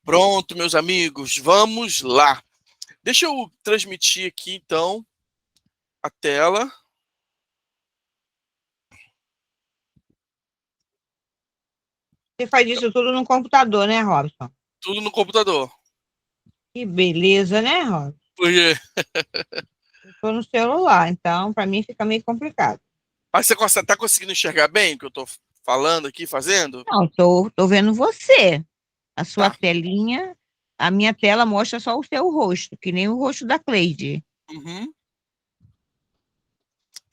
Pronto, meus amigos, vamos lá. Deixa eu transmitir aqui, então, a tela. Você faz isso tudo no computador, né, Robson? Tudo no computador. Que beleza, né, Robson? Porque... Eu tô no celular, então para mim fica meio complicado. Mas você está conseguindo enxergar bem o que eu estou falando aqui, fazendo? Não, tô vendo você. A sua Tá. telinha, a minha tela mostra só o seu rosto, que nem o rosto da Cleide. Uhum.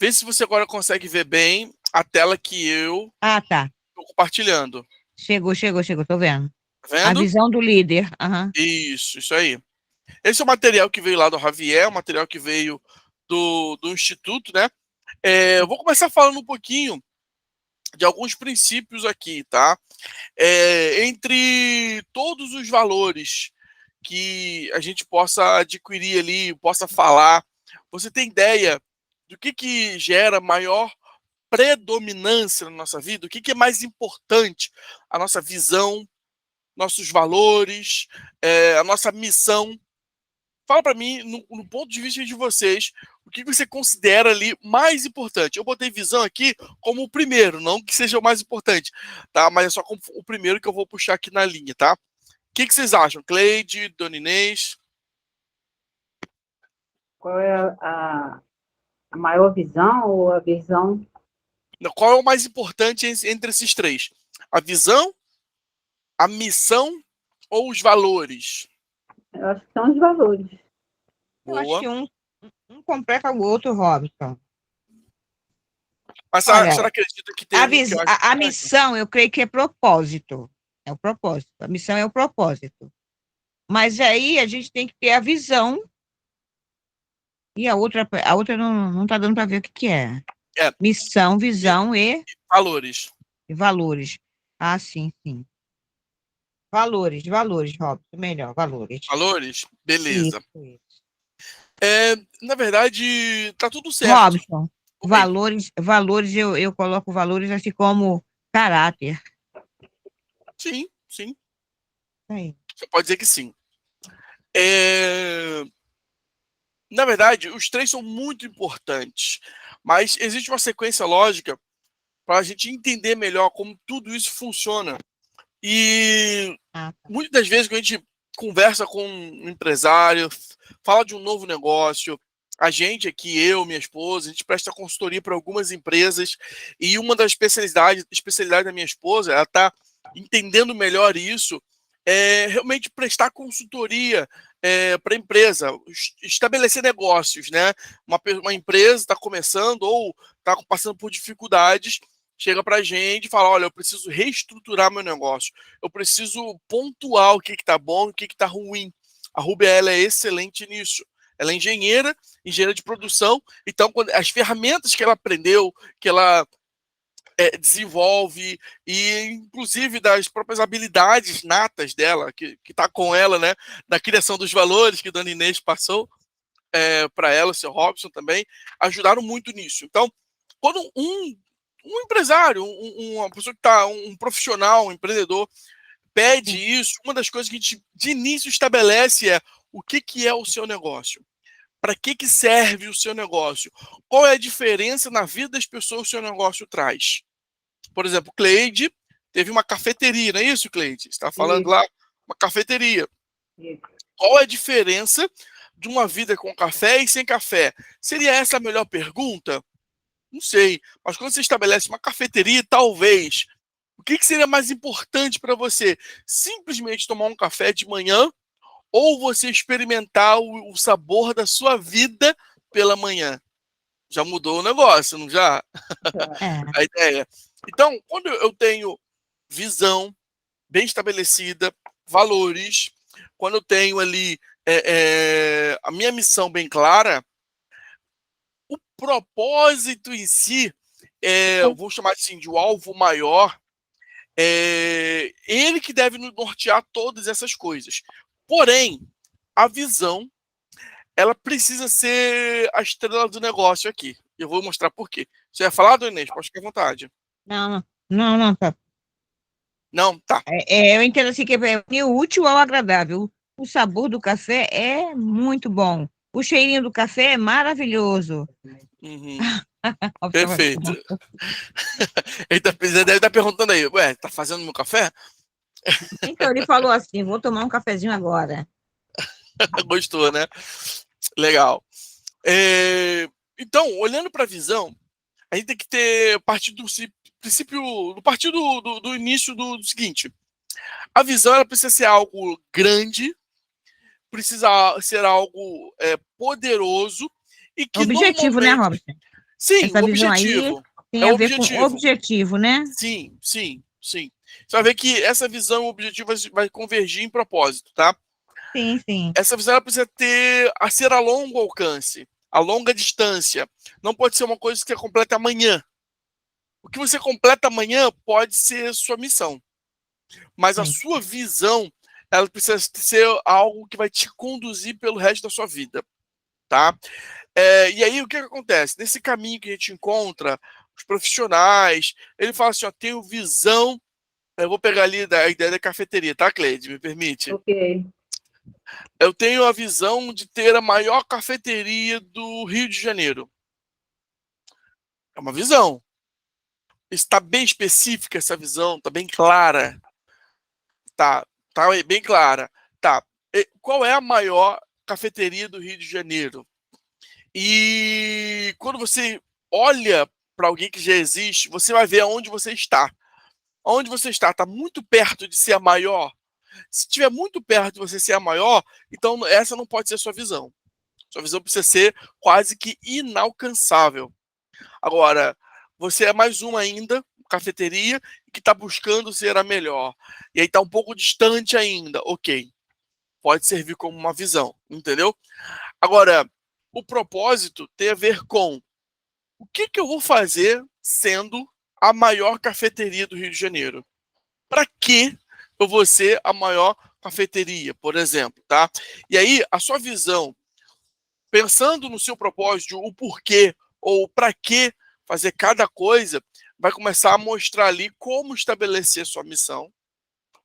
Vê se você agora consegue ver bem a tela que eu Ah, tá. estou compartilhando. Chegou, tô vendo. Tá A vendo? visão do líder. Aham. Isso aí. Esse é o material que veio lá do Javier, o material que veio do Instituto, né? Eu vou começar falando um pouquinho de alguns princípios aqui, tá? Entre todos os valores que a gente possa adquirir ali, possa falar, você tem ideia do que gera maior predominância na nossa vida? O que é mais importante? A nossa visão, nossos valores, a nossa missão. Fala para mim, no ponto de vista de vocês, o que você considera ali mais importante? Eu botei visão aqui como o primeiro, não que seja o mais importante, tá? Mas é só como o primeiro que eu vou puxar aqui na linha, tá? O que vocês acham? Cleide, Dona Inês? Qual é a maior visão ou a visão? Qual é o mais importante entre esses três? A visão, a missão ou os valores? Eu acho que são os valores. Eu acho Boa. que um completa o outro, Robson. Mas a Olha, senhora acredita que tem um que eu acho a importante? missão, eu creio que é propósito. É o propósito. A missão é o propósito. Mas aí a gente tem que ter a visão e a outra não está dando para ver o que é. É, Missão, visão valores. e valores. Ah, sim, sim. Valores, Robson, melhor, valores. Valores? Beleza. Isso. Na verdade, tá tudo certo. Robson, Oi. valores eu coloco valores assim como caráter. Sim, sim. Aí. Você pode dizer que sim. Na verdade, os três são muito importantes, mas existe uma sequência lógica para a gente entender melhor como tudo isso funciona. E Ah, tá. muitas das vezes, quando a gente conversa com um empresário, fala de um novo negócio, a gente aqui, eu, minha esposa, a gente presta consultoria para algumas empresas, e uma das especialidades da minha esposa, ela está entendendo melhor isso, realmente prestar consultoria para a empresa, estabelecer negócios, né? Uma empresa está começando ou está passando por dificuldades, chega para a gente e fala, olha, eu preciso reestruturar meu negócio, eu preciso pontuar o que está bom e o que está ruim. A Rubia, ela é excelente nisso. Ela é engenheira de produção, então as ferramentas que ela aprendeu, que ela desenvolve, e inclusive das próprias habilidades natas dela, que está com ela, né, na criação dos valores que a Dona Inês passou para ela, o seu Robson também, ajudaram muito nisso. Então, quando um empresário, uma pessoa que está, um profissional, um empreendedor, pede Sim. isso, uma das coisas que a gente de início estabelece é o que é o seu negócio. Para que serve o seu negócio? Qual é a diferença na vida das pessoas que o seu negócio traz? Por exemplo, Cleide teve uma cafeteria, não é isso, Cleide? Você está falando Isso, lá, uma cafeteria. isso. Qual é a diferença de uma vida com café e sem café? Seria essa a melhor pergunta? Não sei. Mas quando você estabelece uma cafeteria, talvez. O que seria mais importante para você? Simplesmente tomar um café de manhã ou você experimentar o sabor da sua vida pela manhã? Já mudou o negócio, não já? Já. É. A ideia. Então, quando eu tenho visão bem estabelecida, valores, quando eu tenho ali a minha missão bem clara, o propósito em si, eu vou chamar assim de o alvo maior, ele que deve nos nortear todas essas coisas. Porém, a visão, ela precisa ser a estrela do negócio aqui. Eu vou mostrar por quê. Você ia falar, Dona Inês? Pode ficar à vontade. Não, tá. Não? Tá. Eu entendo assim que é unir o útil ao agradável. O sabor do café é muito bom. O cheirinho do café é maravilhoso. Uhum. Perfeito. Observação. Ele deve estar perguntando aí, ué, tá fazendo meu café? Então, ele falou assim: vou tomar um cafezinho agora. Gostou, né? Legal. É, Então, olhando para a visão, a gente tem que ter partir do princípio, do partir do início do seguinte: a visão ela precisa ser algo grande, precisa ser algo poderoso e que Objetivo, né, normalmente. Robson? Sim, Essa o visão aí objetivo. É tem o a ver com objetivo. objetivo, né? Sim, sim, sim. Você vai ver que essa visão, o objetivo vai convergir em propósito, tá? Sim, sim. Essa visão ela precisa ser a longo alcance, a longa distância. Não pode ser uma coisa que é completa amanhã. O que você completa amanhã pode ser sua missão, mas a Sim. sua visão ela precisa ser algo que vai te conduzir pelo resto da sua vida, tá? E aí o que acontece? Nesse caminho que a gente encontra os profissionais, ele fala assim, ó, tenho visão. Eu vou pegar ali a ideia da cafeteria, tá, Cleide? Me permite? Ok. Eu tenho a visão de ter a maior cafeteria do Rio de Janeiro. É uma visão. Está bem específica essa visão, está bem clara. Tá bem clara. Tá. Qual é a maior cafeteria do Rio de Janeiro? E quando você olha para alguém que já existe, você vai ver aonde você está. Onde você está? Está muito perto de ser a maior? Se estiver muito perto de você ser a maior, então essa não pode ser a sua visão. Sua visão precisa ser quase que inalcançável. Agora, você é mais uma ainda, cafeteria, que está buscando ser a melhor. E aí está um pouco distante ainda. Ok, pode servir como uma visão, entendeu? Agora, o propósito tem a ver com o que eu vou fazer sendo a maior cafeteria do Rio de Janeiro? Para que eu vou ser a maior cafeteria, por exemplo, tá? E aí, a sua visão, pensando no seu propósito, o porquê ou para que fazer cada coisa, vai começar a mostrar ali como estabelecer sua missão,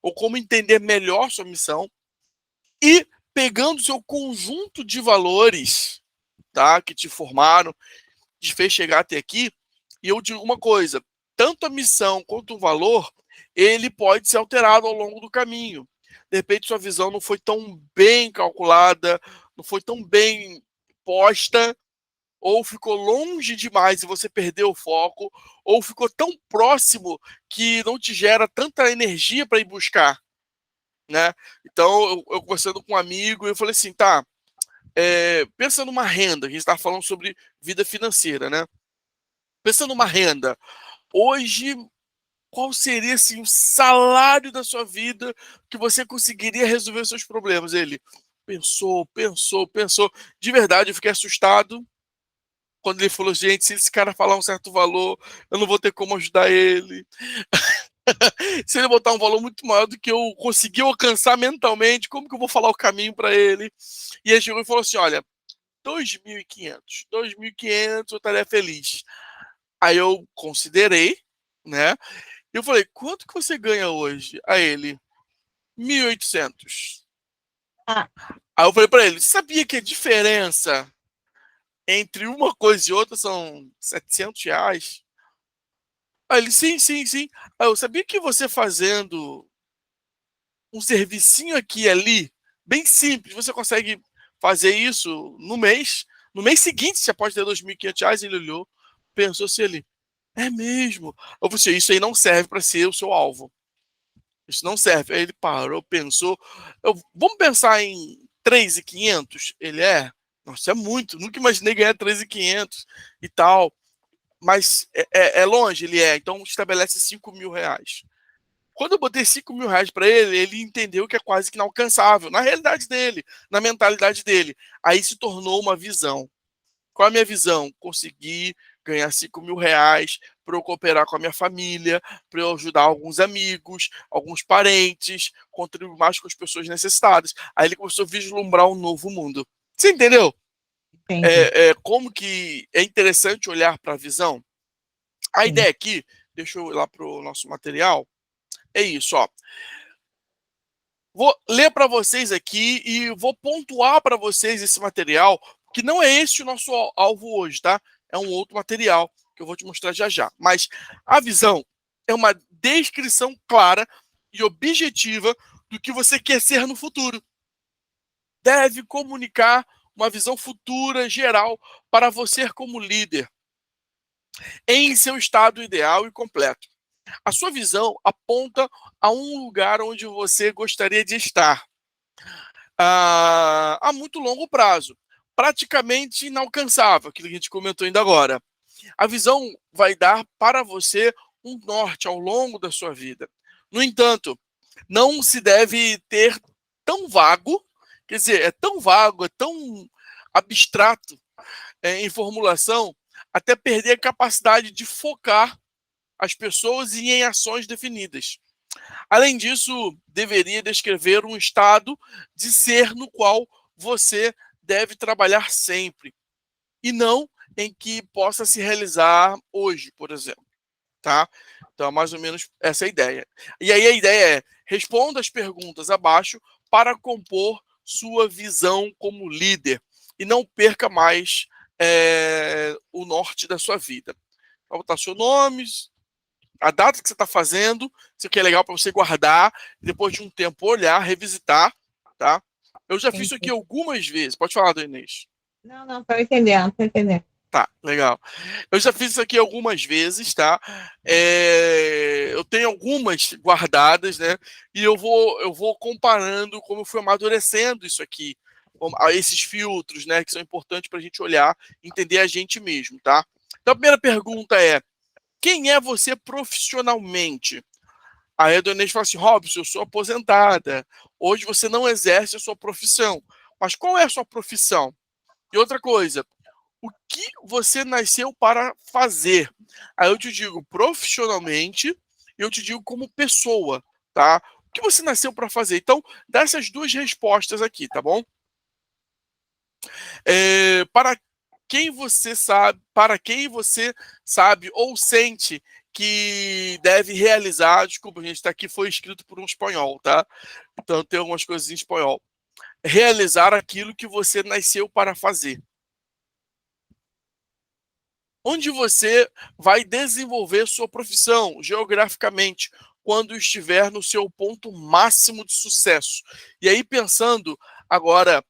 ou como entender melhor sua missão, e pegando o seu conjunto de valores, tá, que te formaram, te fez chegar até aqui, e eu digo uma coisa, tanto a missão quanto o valor, ele pode ser alterado ao longo do caminho. De repente sua visão não foi tão bem calculada, não foi tão bem posta, ou ficou longe demais e você perdeu o foco, ou ficou tão próximo que não te gera tanta energia para ir buscar, né? Então, eu conversando com um amigo, eu falei assim, tá, pensa numa renda, a gente está falando sobre vida financeira, né? Pensa numa renda. Hoje, qual seria assim, o salário da sua vida que você conseguiria resolver os seus problemas? Ele pensou, pensou, pensou. De verdade, eu fiquei assustado quando ele falou, gente, se esse cara falar um certo valor, eu não vou ter como ajudar ele. Se ele botar um valor muito maior do que eu consegui alcançar mentalmente, como que eu vou falar o caminho para ele? E ele chegou e falou assim, olha, 2.500, 2.500 eu estaria feliz. Aí eu considerei, né? E eu falei, quanto que você ganha hoje? A ele, 1.800. Ah, Aí eu falei para ele, sabia que a diferença entre uma coisa e outra são R$ 700? Aí ele, sim, sim, sim. Aí eu sabia que você fazendo um servicinho aqui e ali, bem simples, você consegue fazer isso no mês. No mês seguinte, você pode ter R$ 2.500. Ele olhou, pensou se ele, é mesmo. Eu falei, isso aí não serve para ser o seu alvo. Isso não serve. Aí ele parou, pensou. Vamos pensar em 3.500? Ele nossa, é muito. Nunca imaginei ganhar 3.500 e tal. Mas é longe, ele é. Então estabelece R$ 5.000. Quando eu botei R$ 5.000 para ele, ele entendeu que é quase que inalcançável. Na realidade dele, na mentalidade dele. Aí se tornou uma visão. Qual é a minha visão? Conseguir ganhar R$ 5.000 para eu cooperar com a minha família, para eu ajudar alguns amigos, alguns parentes, contribuir mais com as pessoas necessitadas. Aí ele começou a vislumbrar um novo mundo. Você entendeu? entendi. Como que é interessante olhar para a visão? A Sim. ideia aqui, deixa eu ir lá para o nosso material, é isso, ó. Vou ler para vocês aqui e vou pontuar para vocês esse material, que não é esse o nosso alvo hoje, tá? É um outro material que eu vou te mostrar já já. Mas a visão é uma descrição clara e objetiva do que você quer ser no futuro. Deve comunicar uma visão futura geral para você como líder, em seu estado ideal e completo. A sua visão aponta a um lugar onde você gostaria de estar a muito longo prazo, praticamente inalcançável, aquilo que a gente comentou ainda agora. A visão vai dar para você um norte ao longo da sua vida. No entanto, não se deve ter tão vago, quer dizer, é tão vago, é tão abstrato em formulação, até perder a capacidade de focar as pessoas e em ações definidas. Além disso, deveria descrever um estado de ser no qual você deve trabalhar sempre, e não em que possa se realizar hoje, por exemplo. Tá? Então, mais ou menos essa é a ideia. E aí a ideia é: responda as perguntas abaixo para compor sua visão como líder e não perca mais o norte da sua vida. Vai botar seu nome, a data que você está fazendo, isso aqui é legal para você guardar, depois de um tempo olhar, revisitar, tá? Eu já fiz isso aqui Entendi. algumas vezes. Pode falar, Dona Inês. Não, estou entendendo, estou entendendo. Tá, legal. Eu já fiz isso aqui algumas vezes, tá? Eu tenho algumas guardadas, né? E eu vou comparando como eu fui amadurecendo isso aqui, esses filtros, né? Que são importantes para a gente olhar, entender a gente mesmo, tá? Então a primeira pergunta é: quem é você profissionalmente? Aí a Dona Inês fala assim: Robson, eu sou aposentada. Hoje você não exerce a sua profissão. Mas qual é a sua profissão? E outra coisa, o que você nasceu para fazer? Aí eu te digo profissionalmente e eu te digo como pessoa, tá? O que você nasceu para fazer? Então, dá essas duas respostas aqui, tá bom? Para quem você sabe ou sente que deve realizar, desculpa, gente, está aqui, foi escrito por um espanhol, tá? Então tem algumas coisas em espanhol. Realizar aquilo que você nasceu para fazer. Onde você vai desenvolver sua profissão geograficamente quando estiver no seu ponto máximo de sucesso. E aí, pensando agora,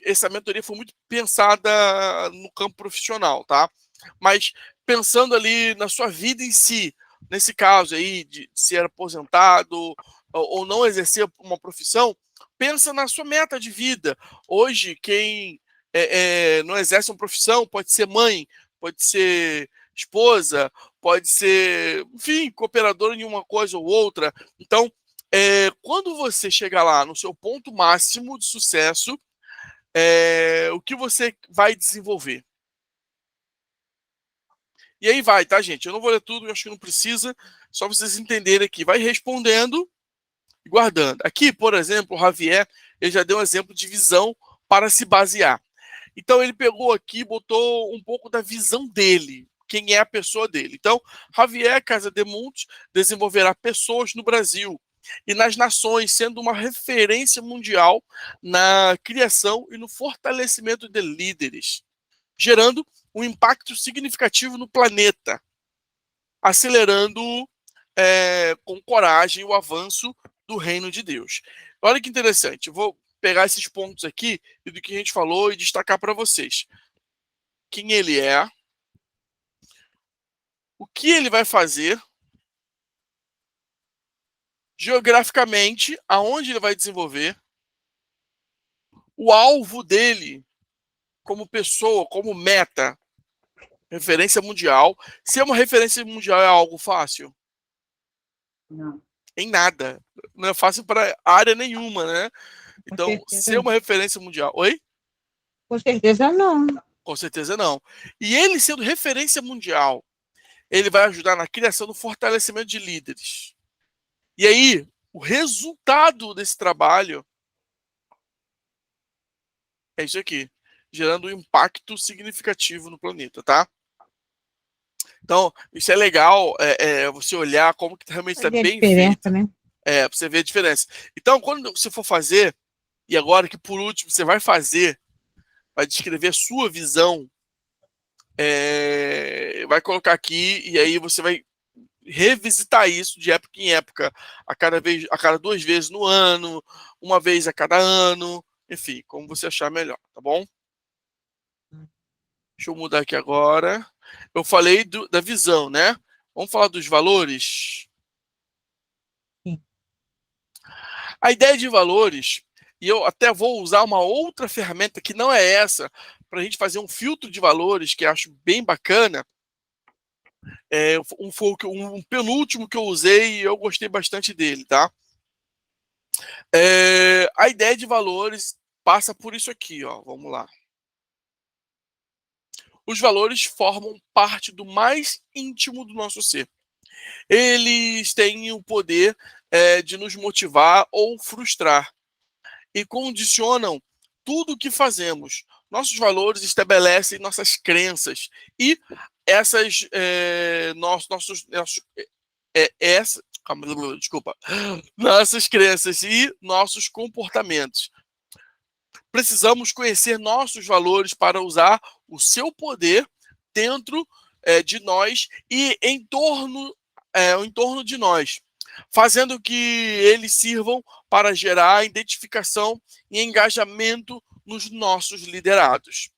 essa mentoria foi muito pensada no campo profissional, tá? Mas pensando ali na sua vida em si, nesse caso aí de ser aposentado ou não exercer uma profissão, pensa na sua meta de vida. Hoje, quem não exerce uma profissão pode ser mãe, pode ser esposa, pode ser, enfim, cooperadora em uma coisa ou outra. Então, quando você chegar lá no seu ponto máximo de sucesso, o que você vai desenvolver? E aí vai, tá, gente? Eu não vou ler tudo, eu acho que não precisa, só vocês entenderem aqui. Vai respondendo e guardando. Aqui, por exemplo, o Javier, ele já deu um exemplo de visão para se basear. Então ele pegou aqui e botou um pouco da visão dele, quem é a pessoa dele. Então, Javier Casademonte desenvolverá pessoas no Brasil e nas nações, sendo uma referência mundial na criação e no fortalecimento de líderes, gerando um impacto significativo no planeta, acelerando com coragem o avanço do reino de Deus. Olha que interessante, eu vou pegar esses pontos aqui e do que a gente falou e destacar para vocês. Quem ele é, o que ele vai fazer, geograficamente, aonde ele vai desenvolver, o alvo dele como pessoa, como meta, referência mundial. Ser uma referência mundial é algo fácil? Não. Em nada. Não é fácil para área nenhuma, né? Com Então, ser certeza, uma referência mundial. Oi? com certeza não. Com certeza não. E ele sendo referência mundial, ele vai ajudar na criação do fortalecimento de líderes. E aí, o resultado desse trabalho é isso aqui, gerando um impacto significativo no planeta, tá? Então, isso é legal, você olhar como que realmente está Fazer a bem diferença, feito, né? para você ver a diferença. Então, quando você for fazer, e agora que por último você vai fazer, vai descrever a sua visão, vai colocar aqui, e aí você vai revisitar isso de época em época, a cada 2 vezes no ano, uma vez a cada ano, enfim, como você achar melhor, tá bom? Deixa eu mudar aqui agora. Eu falei da visão, né? Vamos falar dos valores? Sim. A ideia de valores, e eu até vou usar uma outra ferramenta que não é essa, para a gente fazer um filtro de valores, que eu acho bem bacana. Um penúltimo que eu usei e eu gostei bastante dele, tá? A ideia de valores passa por isso aqui, ó. Vamos lá. Os valores formam parte do mais íntimo do nosso ser. Eles têm o poder de nos motivar ou frustrar e condicionam tudo o que fazemos. Nossos valores estabelecem nossas crenças e essas desculpa, nossas crenças e nossos comportamentos. Precisamos conhecer nossos valores para usar o seu poder dentro de nós e em torno de nós, fazendo que eles sirvam para gerar identificação e engajamento nos nossos liderados.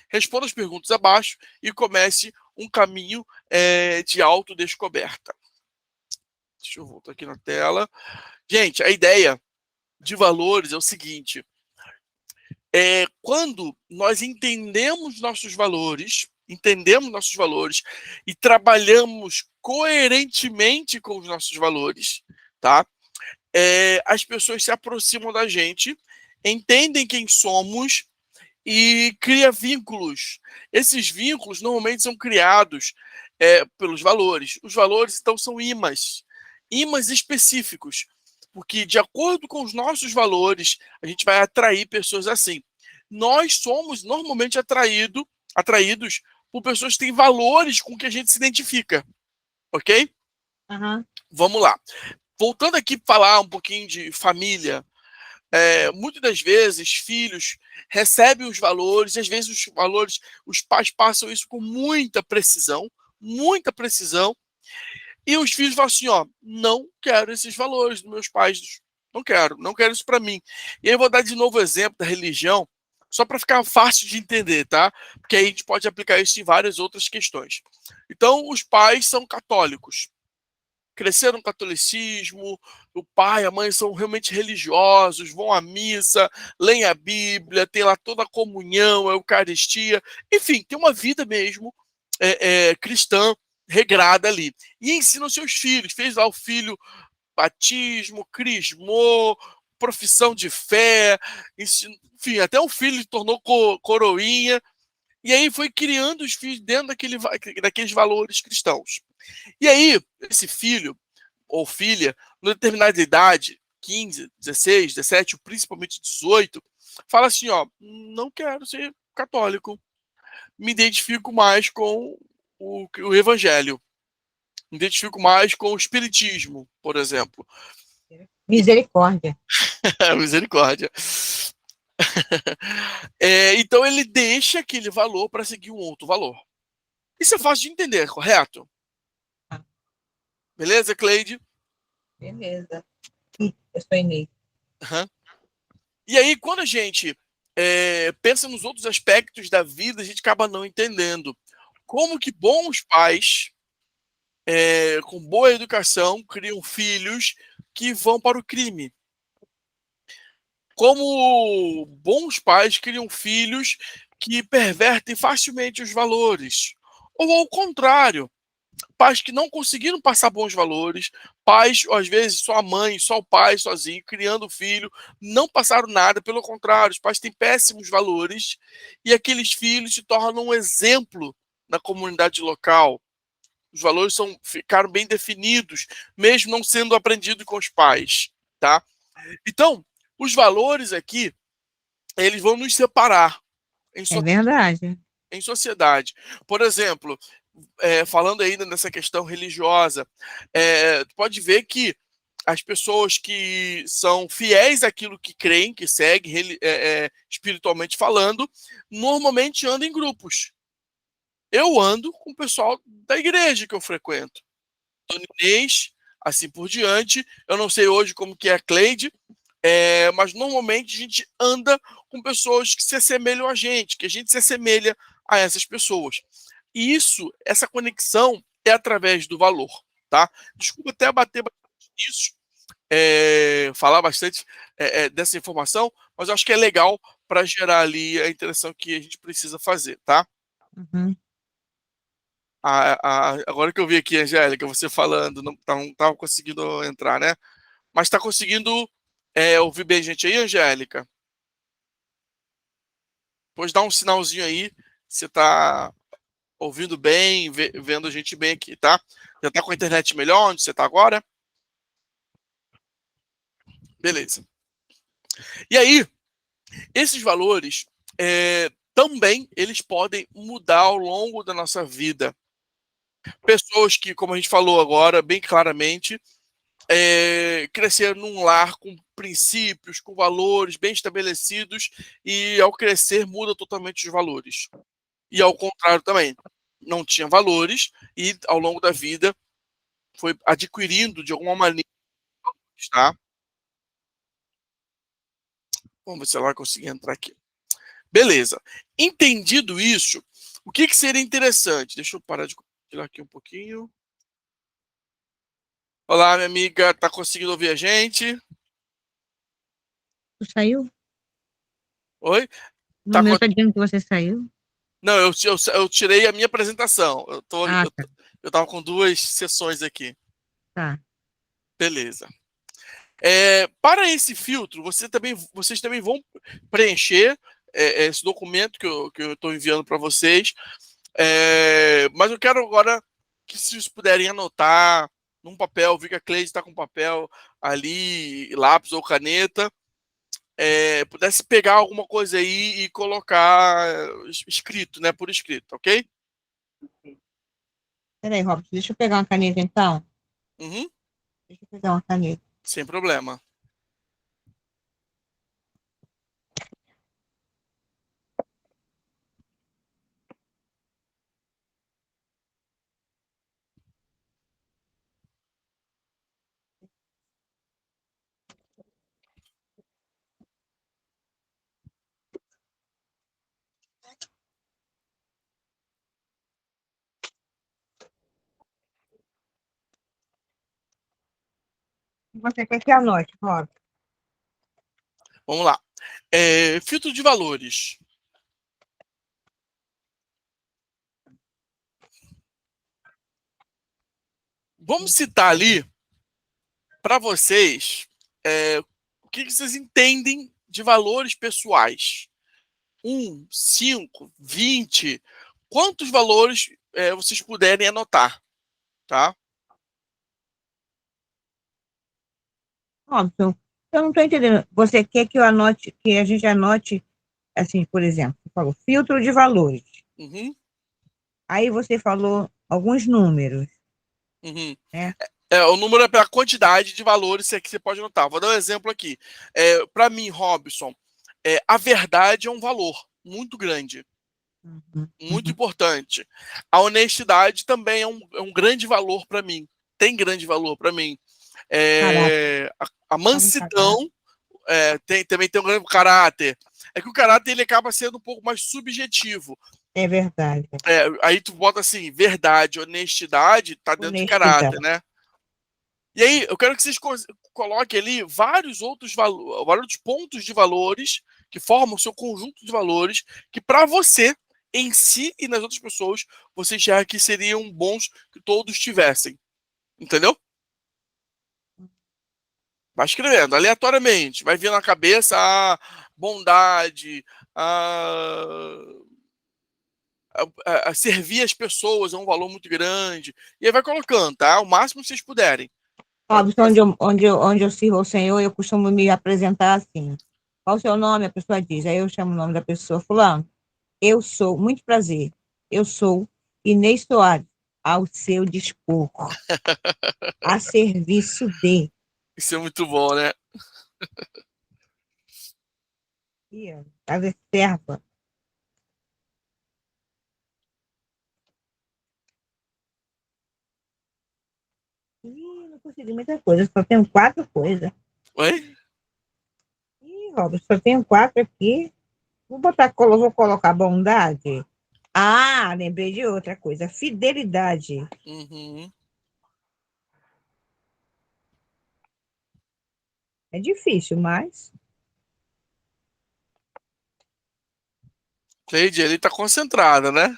Responda as perguntas abaixo e comece um caminho de autodescoberta. Deixa eu voltar aqui na tela. Gente, a ideia de valores é o seguinte: quando nós entendemos nossos valores e trabalhamos coerentemente com os nossos valores, tá? As pessoas se aproximam da gente, entendem quem somos e cria vínculos. Esses vínculos normalmente são criados pelos valores. Os valores, então, são imãs específicos, porque de acordo com os nossos valores, a gente vai atrair pessoas assim. Nós somos normalmente atraídos por pessoas que têm valores com que a gente se identifica, ok? Uhum. Vamos lá. Voltando aqui para falar um pouquinho de família, muitas das vezes filhos recebem os valores, e às vezes os pais passam isso com muita precisão, e os filhos falam assim, ó, não quero esses valores dos meus pais, não quero isso para mim. E aí eu vou dar de novo o exemplo da religião, só para ficar fácil de entender, tá? Porque aí a gente pode aplicar isso em várias outras questões. Então, os pais são católicos, cresceram no catolicismo, o pai e a mãe são realmente religiosos, vão à missa, leem a Bíblia, tem lá toda a comunhão, a Eucaristia, enfim, tem uma vida mesmo cristã regrada ali. E ensinam seus filhos, fez lá o filho batismo, crismou, profissão de fé, enfim, até o filho tornou coroinha, e aí foi criando os filhos dentro daqueles valores cristãos. E aí, esse filho ou filha, numa determinada idade, 15, 16, 17, principalmente 18, fala assim, ó, não quero ser católico, me identifico mais com o evangelho, me identifico mais com o espiritismo, por exemplo. Misericórdia. Misericórdia. Então ele deixa aquele valor para seguir um outro valor. Isso é fácil de entender, correto? Beleza, Cleide? Beleza. Eu sou Inês. Uhum. E aí, quando a gente pensa nos outros aspectos da vida, a gente acaba não entendendo como que bons pais, com boa educação, criam filhos que vão para o crime. Como bons pais criam filhos que pervertem facilmente os valores. Ou ao contrário, pais que não conseguiram passar bons valores, pais, às vezes, só a mãe, só o pai, sozinho, criando o filho, não passaram nada, pelo contrário, os pais têm péssimos valores, e aqueles filhos se tornam um exemplo na comunidade local. Os valores ficaram bem definidos, mesmo não sendo aprendido com os pais, tá? Então, os valores aqui, eles vão nos separar É verdade. em sociedade. Por exemplo, falando ainda nessa questão religiosa, tu pode ver que as pessoas que são fiéis àquilo que creem, que seguem, espiritualmente falando, normalmente andam em grupos. Eu ando com o pessoal da igreja que eu frequento. Dona Inês, assim por diante. Eu não sei hoje como que é a Cleide, mas normalmente a gente anda com pessoas que se assemelham a gente, que a gente se assemelha a essas pessoas. E isso, essa conexão é através do valor, tá? Desculpa até bater bastante nisso, falar bastante dessa informação, mas eu acho que é legal para gerar ali a interação que a gente precisa fazer, tá? Uhum. Agora que eu vi aqui, Angélica, você falando, não estava conseguindo entrar, né? Mas está conseguindo ouvir bem a gente aí, Angélica? Depois dá um sinalzinho aí, você está ouvindo bem, vendo a gente bem aqui, tá? Já está com a internet melhor onde você está agora? Beleza. E aí, esses valores também eles podem mudar ao longo da nossa vida. Pessoas que, como a gente falou agora, bem claramente, cresceram num lar com princípios, com valores bem estabelecidos, e ao crescer muda totalmente os valores. E ao contrário também, não tinha valores e ao longo da vida foi adquirindo de alguma maneira, tá? Vamos ver se ela vai conseguir entrar aqui. Beleza. Entendido isso, o que seria interessante? Deixa eu parar de compartilhar aqui um pouquinho. Olá, minha amiga, tá conseguindo ouvir a gente? Tu saiu? Oi? No Tá meu tá dizendo que você saiu? Não, eu tirei a minha apresentação. Ah, tá. Eu tava com duas sessões aqui. Tá. Beleza. Para esse filtro, vocês também vão preencher esse documento que eu estou enviando para vocês. Mas eu quero agora que vocês puderem anotar num papel, vi que a Cleide está com papel ali, lápis ou caneta, pudesse pegar alguma coisa aí e colocar escrito, né, por escrito, ok? Peraí, Robson, deixa eu pegar uma caneta então. Uhum, Deixa eu pegar uma caneta. sem problema. Você quer que anote, Robson? Vamos lá. Filtro de valores. Vamos citar ali para vocês o que vocês entendem de valores pessoais. 1, 5, 20, quantos valores vocês puderem anotar, tá? Robson, eu não estou entendendo. Você quer que eu anote, que a gente anote, assim, por exemplo, você falou filtro de valores. Uhum, Aí você falou alguns números, uhum. né? O número é pela quantidade de valores que você pode anotar. Vou dar um exemplo aqui. Para mim, Robson, a verdade é um valor muito grande, Uhum, muito uhum. importante. A honestidade também é um grande valor para mim. Tem grande valor para mim. Caráter, A algum caráter. mansidão também tem um grande caráter. É que o caráter ele acaba sendo um pouco mais subjetivo. É verdade. Aí tu bota assim, verdade, honestidade, tá dentro de caráter, Honestidade. né? E aí, eu quero que vocês coloquem ali vários outros valores, vários pontos de valores que formam o seu conjunto de valores, que para você, em si e nas outras pessoas, você enxerga que seriam bons que todos tivessem. Entendeu? Vai escrevendo, aleatoriamente. Vai vir na cabeça a bondade, a servir as pessoas é um valor muito grande. E aí vai colocando, tá? O máximo que vocês puderem. Pode Robson, ficar assim. onde eu sirvo ao Senhor, eu costumo me apresentar assim. Qual o seu nome? A pessoa diz. Aí eu chamo o nome da pessoa, fulano. Eu sou, muito prazer. Eu sou. Inês Soares, ao seu dispor, a serviço de. Isso é muito bom, né? Ih, ó, casa é serva. Ih, não consegui muita coisa, só tenho 4 coisas. Oi? Ih, Robert, só tenho 4 aqui. Vou colocar bondade. Ah, lembrei de outra coisa. Fidelidade. Uhum. É difícil, mas. Cleide, ele tá concentrada, né?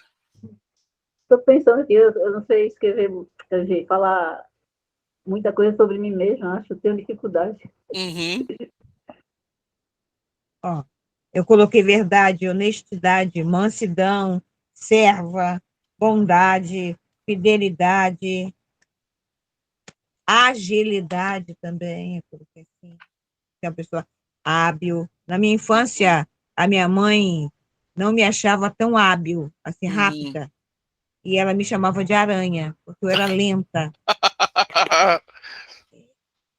Estou pensando aqui, eu não sei escrever, falar muita coisa sobre mim mesma, acho que eu tenho dificuldade. Uhum. Ó, eu coloquei verdade, honestidade, mansidão, serva, bondade, fidelidade, agilidade também. Eu coloquei assim, que é uma pessoa hábil. Na minha infância, a minha mãe não me achava tão hábil, assim, Uhum. rápida. E ela me chamava de aranha, porque eu era lenta.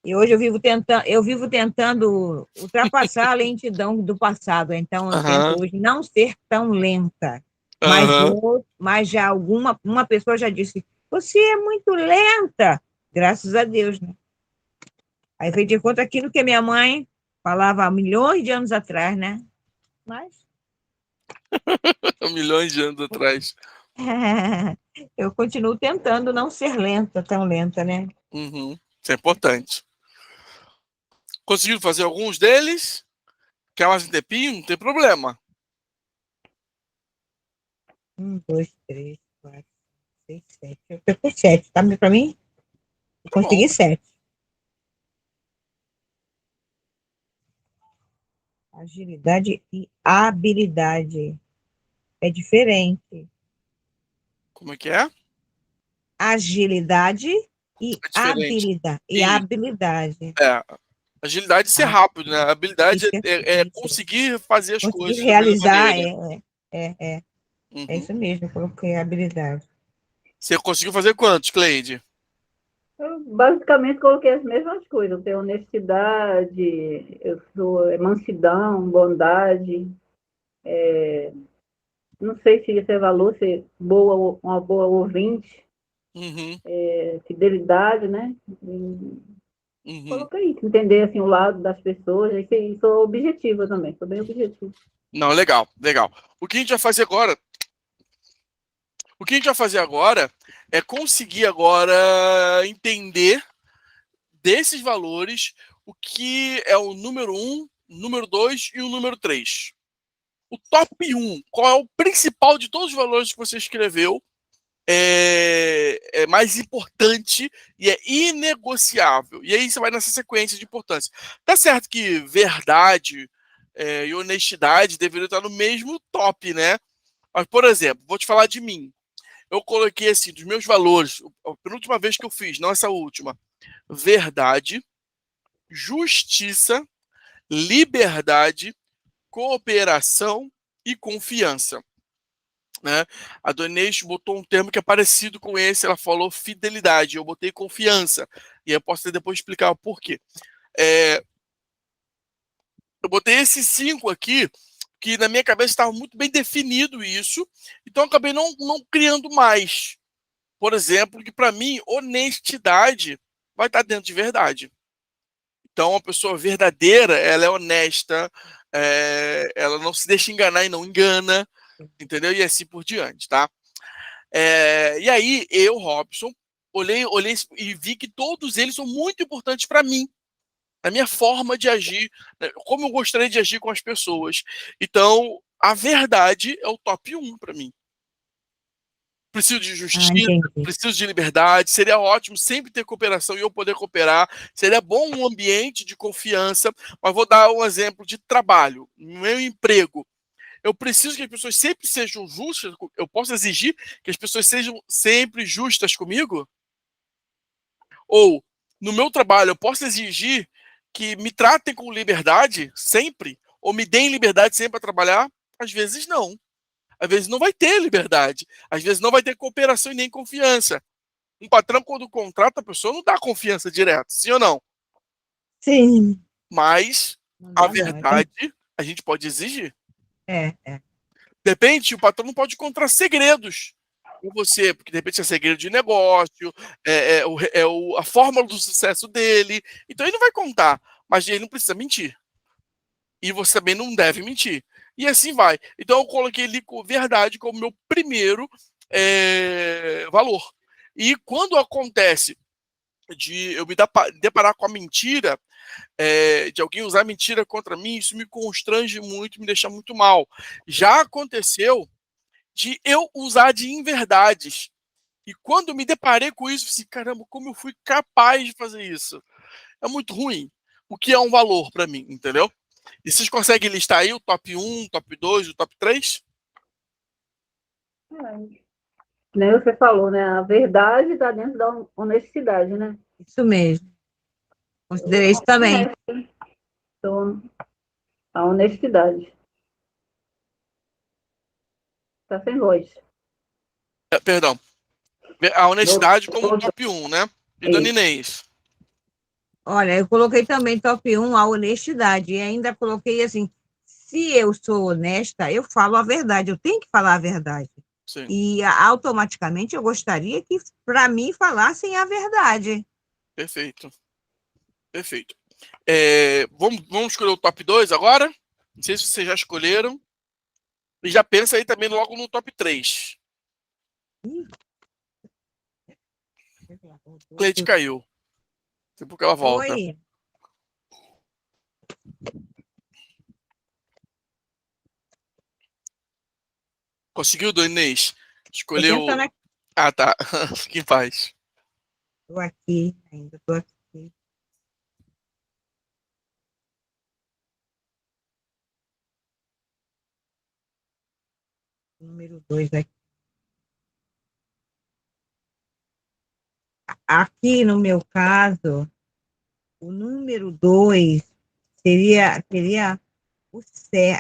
E hoje eu vivo tentando ultrapassar a lentidão do passado. Então eu tento Aham. hoje não ser tão lenta. Aham. Mas já uma pessoa já disse: "Você é muito lenta". Graças a Deus, né? Aí veio de conta aquilo que minha mãe falava há milhões de anos atrás, né? Mas Milhões de anos atrás. eu continuo tentando não ser lenta, tão lenta, né? Uhum. Isso é importante. Conseguiu fazer alguns deles? Quer mais um tempinho? Não tem problema. 1, 2, 3, 4, 6, 7. Eu tô com 7, tá? Para mim, eu Tá bom. consegui 7. Agilidade e habilidade. É diferente. Como é que é? Agilidade e É diferente. habilidade. E Isso. habilidade. É. Agilidade é ser Ah, rápido, né? A habilidade isso é, é isso. conseguir fazer as Conseguir coisas da melhor realizar. maneira. É Uhum. isso mesmo. Eu coloquei habilidade. Você conseguiu fazer quantos, Cleide? Eu basicamente coloquei as mesmas coisas, eu tenho honestidade, eu sou mansidão, bondade, não sei se isso é valor, ser boa, uma boa ouvinte, Uhum. fidelidade, né? Uhum. Coloquei isso, entender assim, o lado das pessoas, e sou objetiva também, sou bem objetiva. Não, legal, legal. O que a gente vai fazer agora? O que a gente vai fazer agora é conseguir agora entender desses valores o que é o número um, número 2 e o número 3. O top um, qual é o principal de todos os valores que você escreveu, é mais importante e é inegociável. E aí você vai nessa sequência de importância. Tá certo que verdade e honestidade deveriam estar no mesmo top, né? Mas, por exemplo, vou te falar de mim. Eu coloquei assim, dos meus valores, a penúltima vez que eu fiz, não essa última, verdade, justiça, liberdade, cooperação e confiança. Né? A Dona Inês botou um termo que é parecido com esse, ela falou fidelidade, eu botei confiança, e eu posso depois explicar o porquê. É, eu botei esses 5 aqui, que na minha cabeça estava muito bem definido isso, então eu acabei não criando mais. Por exemplo, que para mim, honestidade vai estar dentro de verdade. Então, uma pessoa verdadeira, ela é honesta, ela não se deixa enganar e não engana, entendeu? E assim por diante, tá? E aí, eu, Robson, olhei e vi que todos eles são muito importantes para mim, na minha forma de agir, né, como eu gostaria de agir com as pessoas. Então, a verdade é o top um para mim. Preciso de Ah, justiça, entendi. preciso de liberdade. Seria ótimo sempre ter cooperação e eu poder cooperar. Seria bom um ambiente de confiança. Mas vou dar um exemplo de trabalho. No meu emprego, eu preciso que as pessoas sempre sejam justas. Eu posso exigir que as pessoas sejam sempre justas comigo? Ou, no meu trabalho, eu posso exigir que me tratem com liberdade sempre? Ou me deem liberdade sempre para trabalhar? Às vezes não. às vezes não vai ter liberdade, às vezes não vai ter cooperação e nem confiança. Um patrão, quando contrata a pessoa, não dá confiança direto, sim ou não? Sim. Mas Não a dá, não. verdade a gente pode exigir. É. De repente, o patrão não pode encontrar segredos com você, porque de repente é segredo de negócio, a fórmula do sucesso dele. Então ele não vai contar, mas ele não precisa mentir. E você também não deve mentir. E assim vai. Então eu coloquei ali com verdade como meu primeiro valor. E quando acontece de eu me deparar com a mentira, de alguém usar mentira contra mim, isso me constrange muito, me deixa muito mal. Já aconteceu de eu usar de inverdades. E quando me deparei com isso, eu falei assim, caramba, como eu fui capaz de fazer isso? É muito ruim. O que é um valor para mim, entendeu? E vocês conseguem listar aí o top 1, o top 2, o top 3? Nem você falou, né? A verdade está dentro da honestidade, né? Isso mesmo. Considerei isso Eu também. Então, a honestidade. Está sem voz. Perdão. A honestidade como Voltou. top 1, né? E Dona Isso. Inês? Olha, eu coloquei também top 1 a honestidade. E ainda coloquei assim: se eu sou honesta, eu falo a verdade. Eu tenho que falar a verdade. Sim, E automaticamente eu gostaria que, para mim, falassem a verdade. perfeito. Perfeito. Vamos escolher o top 2 agora? Não sei se vocês já escolheram. E já pensa aí também logo no top 3. Cleide caiu. Tipo que ela volta. Oi. Conseguiu, Dona Inês? Estou tentando Escolheu. aqui. Ah, tá. Fique em paz. Estou aqui, ainda estou aqui. Número 2 aqui. Aqui no meu caso, o número 2 seria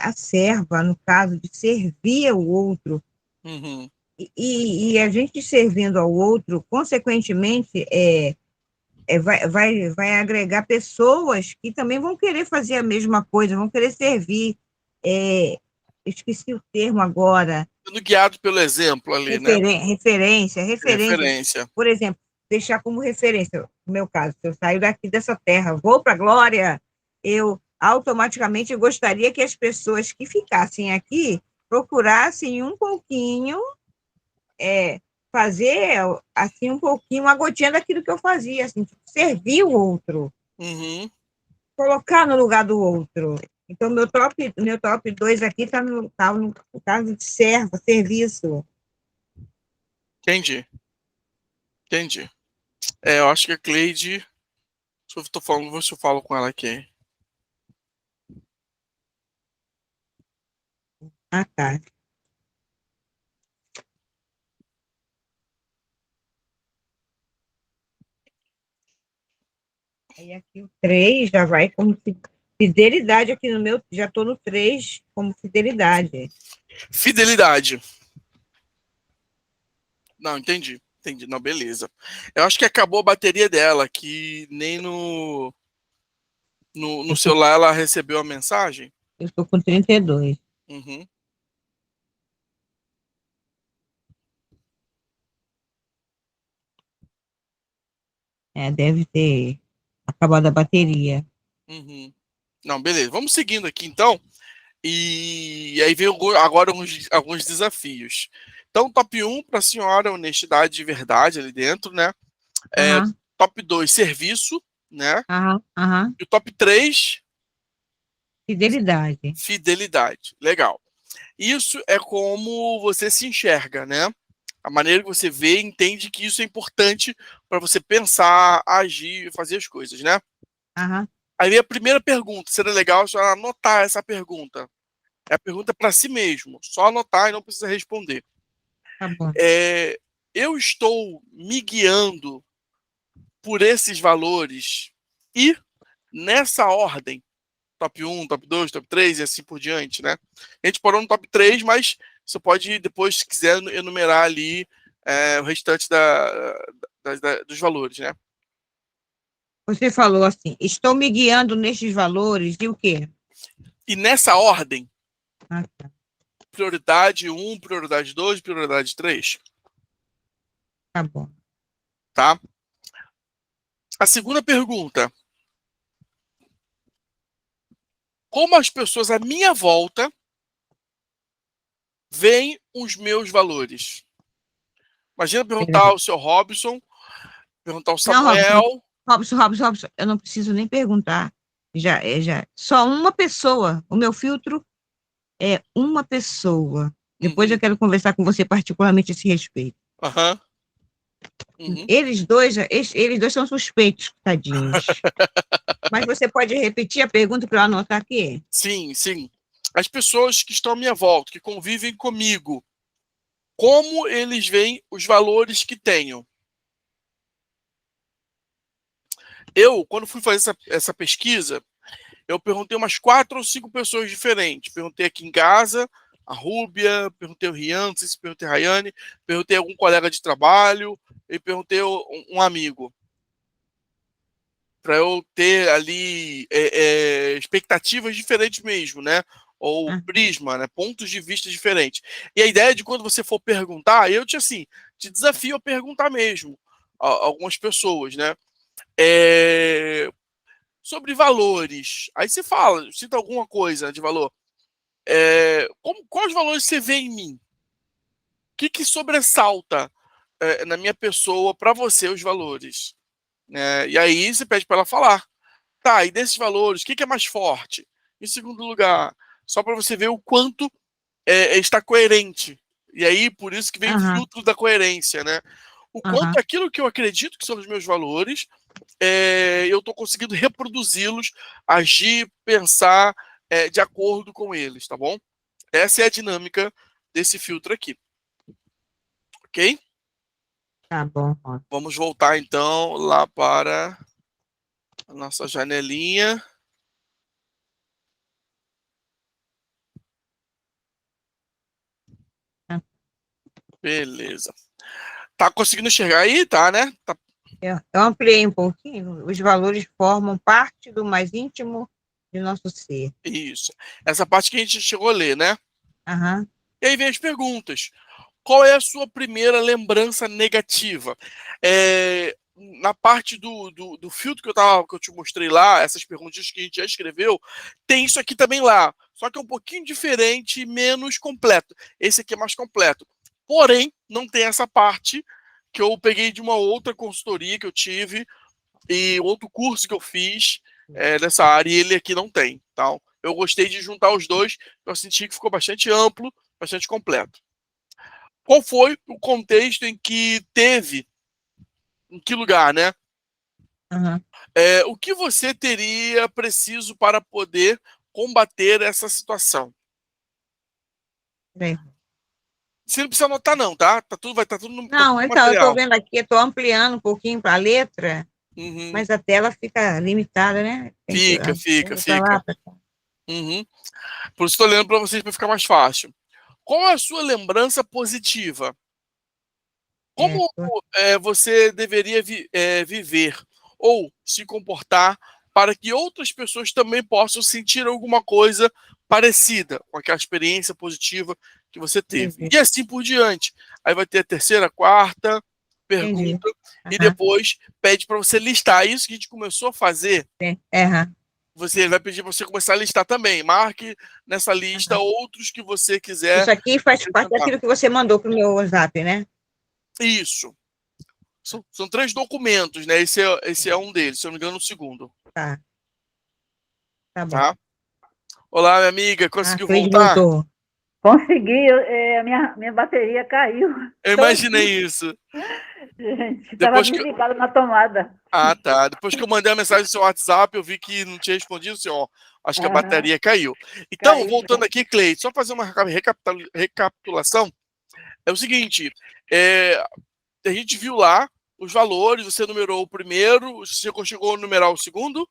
a serva, no caso de servir ao outro. Uhum. E a gente servindo ao outro, consequentemente, vai agregar pessoas que também vão querer fazer a mesma coisa, vão querer servir. Esqueci o termo agora. Sendo guiado pelo exemplo ali, né? Referência. Referência. Por exemplo, deixar como referência, no meu caso, se eu saio daqui dessa terra, vou para a glória, eu automaticamente gostaria que as pessoas que ficassem aqui procurassem um pouquinho, fazer assim um pouquinho, uma gotinha daquilo que eu fazia, assim, servir o outro, Uhum. colocar no lugar do outro. Então, meu top 2 aqui tá no caso de serviço. Entendi. Entendi. Eu acho que a Cleide. Se eu tô falando, vou ver se eu falo com ela aqui. Ah, tá. Aí aqui o 3 já vai como fidelidade aqui no meu, já estou no 3 como fidelidade. Fidelidade. Não, entendi. Entendi. Não, beleza. Eu acho que acabou a bateria dela, que nem no Eu tô, celular ela recebeu a mensagem. eu tô com 32. Uhum. Deve ter acabado a bateria. Uhum. Não, beleza. Vamos seguindo aqui então. E aí vem agora alguns desafios. Então, top 1 para a senhora, honestidade de verdade ali dentro, né? É, Aham, top 2 serviço, né? aham, aham. E o top 3 Fidelidade. fidelidade. Legal. Isso é como você se enxerga, né? A maneira que você vê e entende que isso é importante para você pensar, agir, fazer as coisas, né? Aham, Aí vem a primeira pergunta. Seria legal a senhora anotar essa pergunta. É a pergunta para si mesmo. Só anotar e não precisa responder. tá bom. É, eu estou me guiando por esses valores e nessa ordem, top 1, top 2, top 3 e assim por diante, né? A gente parou no top 3, mas Você pode depois, se quiser, enumerar ali o restante dos valores, né? Você falou assim, estou me guiando nestes valores e o quê? E nessa ordem, Ah, tá. prioridade 1, prioridade 2, prioridade 3, Tá bom. tá? A segunda pergunta: como as pessoas à minha volta veem os meus valores? Imagina perguntar Peraí. ao seu Robson, perguntar ao Não, Samuel. Robson, eu não preciso nem perguntar. Já. Só uma pessoa. O meu filtro é uma pessoa. Depois eu Uhum, quero conversar com você particularmente a esse respeito. aham, uhum. Eles dois são suspeitos, tadinhos. Mas você pode repetir a pergunta para eu anotar aqui? Sim, sim. As pessoas que estão à minha volta, que convivem comigo, como eles veem os valores que tenho? Eu, quando fui fazer essa pesquisa, eu perguntei umas 4 ou 5 pessoas diferentes. Perguntei aqui em casa, a Rúbia, perguntei o Rian, não sei se perguntei a Rayane, perguntei a algum colega de trabalho e perguntei um amigo. Para eu ter ali expectativas diferentes mesmo, né? Ou Ah, prisma, né? Pontos de vista diferentes. E a ideia de quando você for perguntar, eu te desafio a perguntar mesmo a algumas pessoas, né? Sobre valores. Aí você fala, cita alguma coisa de valor. Quais valores você vê em mim? O que sobressalta na minha pessoa para você os valores? Né? E aí você pede para ela falar. Tá, e desses valores, o que é mais forte? Em segundo lugar, só para você ver o quanto está coerente. E aí, por isso que vem o aham, filtro da coerência, né? O quanto aham. aquilo que eu acredito que são os meus valores, eu estou conseguindo reproduzi-los, agir, pensar de acordo com eles, tá bom? Essa é a dinâmica desse filtro aqui, ok? Tá bom, Robson. Vamos voltar então lá para a nossa janelinha. Beleza. Tá conseguindo enxergar aí? Tá, né? Tá. Eu ampliei um pouquinho. Os valores formam parte do mais íntimo de nosso ser. Isso. Essa parte que a gente chegou a ler, né? Aham, E aí vem as perguntas. Qual é a sua primeira lembrança negativa? Na parte do filtro que eu te mostrei lá, essas perguntas que a gente já escreveu, tem isso aqui também lá. Só que é um pouquinho diferente e menos completo. Esse aqui é mais completo. Porém, não tem essa parte que eu peguei de uma outra consultoria que eu tive e outro curso que eu fiz nessa área, e ele aqui não tem. Então, eu gostei de juntar os dois, eu senti que ficou bastante amplo, bastante completo. Qual foi o contexto em que teve, em que lugar, né? aham. O que você teria preciso para poder combater essa situação? Peraí. Você não precisa anotar não, tá? Vai estar tudo tá tudo Não, no então, eu estou material. vendo aqui, estou ampliando um pouquinho para a letra, Uhum. mas a tela fica limitada, né? Tem que Fica, fica, para lá, fica. para cá. Uhum. Por isso estou lendo para vocês para ficar mais fácil. Qual é a sua lembrança positiva? É, Como você deveria viver ou se comportar para que outras pessoas também possam sentir alguma coisa parecida com aquela experiência positiva que você teve? entendi, E assim por diante. Aí vai ter a terceira, quarta entendi. pergunta e Aham, depois pede para você listar. Isso que a gente começou a fazer, aham, você vai pedir para você começar a listar também. Marque nessa lista aham. outros que você quiser Isso aqui faz parte acrescentar. daquilo que você mandou para o meu WhatsApp, né? Isso. São 3 documentos, né? Esse é um deles, se eu não me engano, o segundo, Tá, tá bom. tá? Olá, minha amiga, A conseguiu Cleide voltar? voltou. Consegui, a minha bateria caiu. Eu imaginei isso. Gente, estava Depois que. desligada na tomada. Ah, tá. Depois que eu mandei a mensagem no seu WhatsApp, eu vi que não tinha respondido, assim, ó, acho que a Aham, bateria caiu. Então, caiu voltando mesmo. aqui, Cleide, só fazer uma recapitulação. É o seguinte, é, a gente viu lá os valores, você numerou o primeiro, você chegou a numerar o segundo?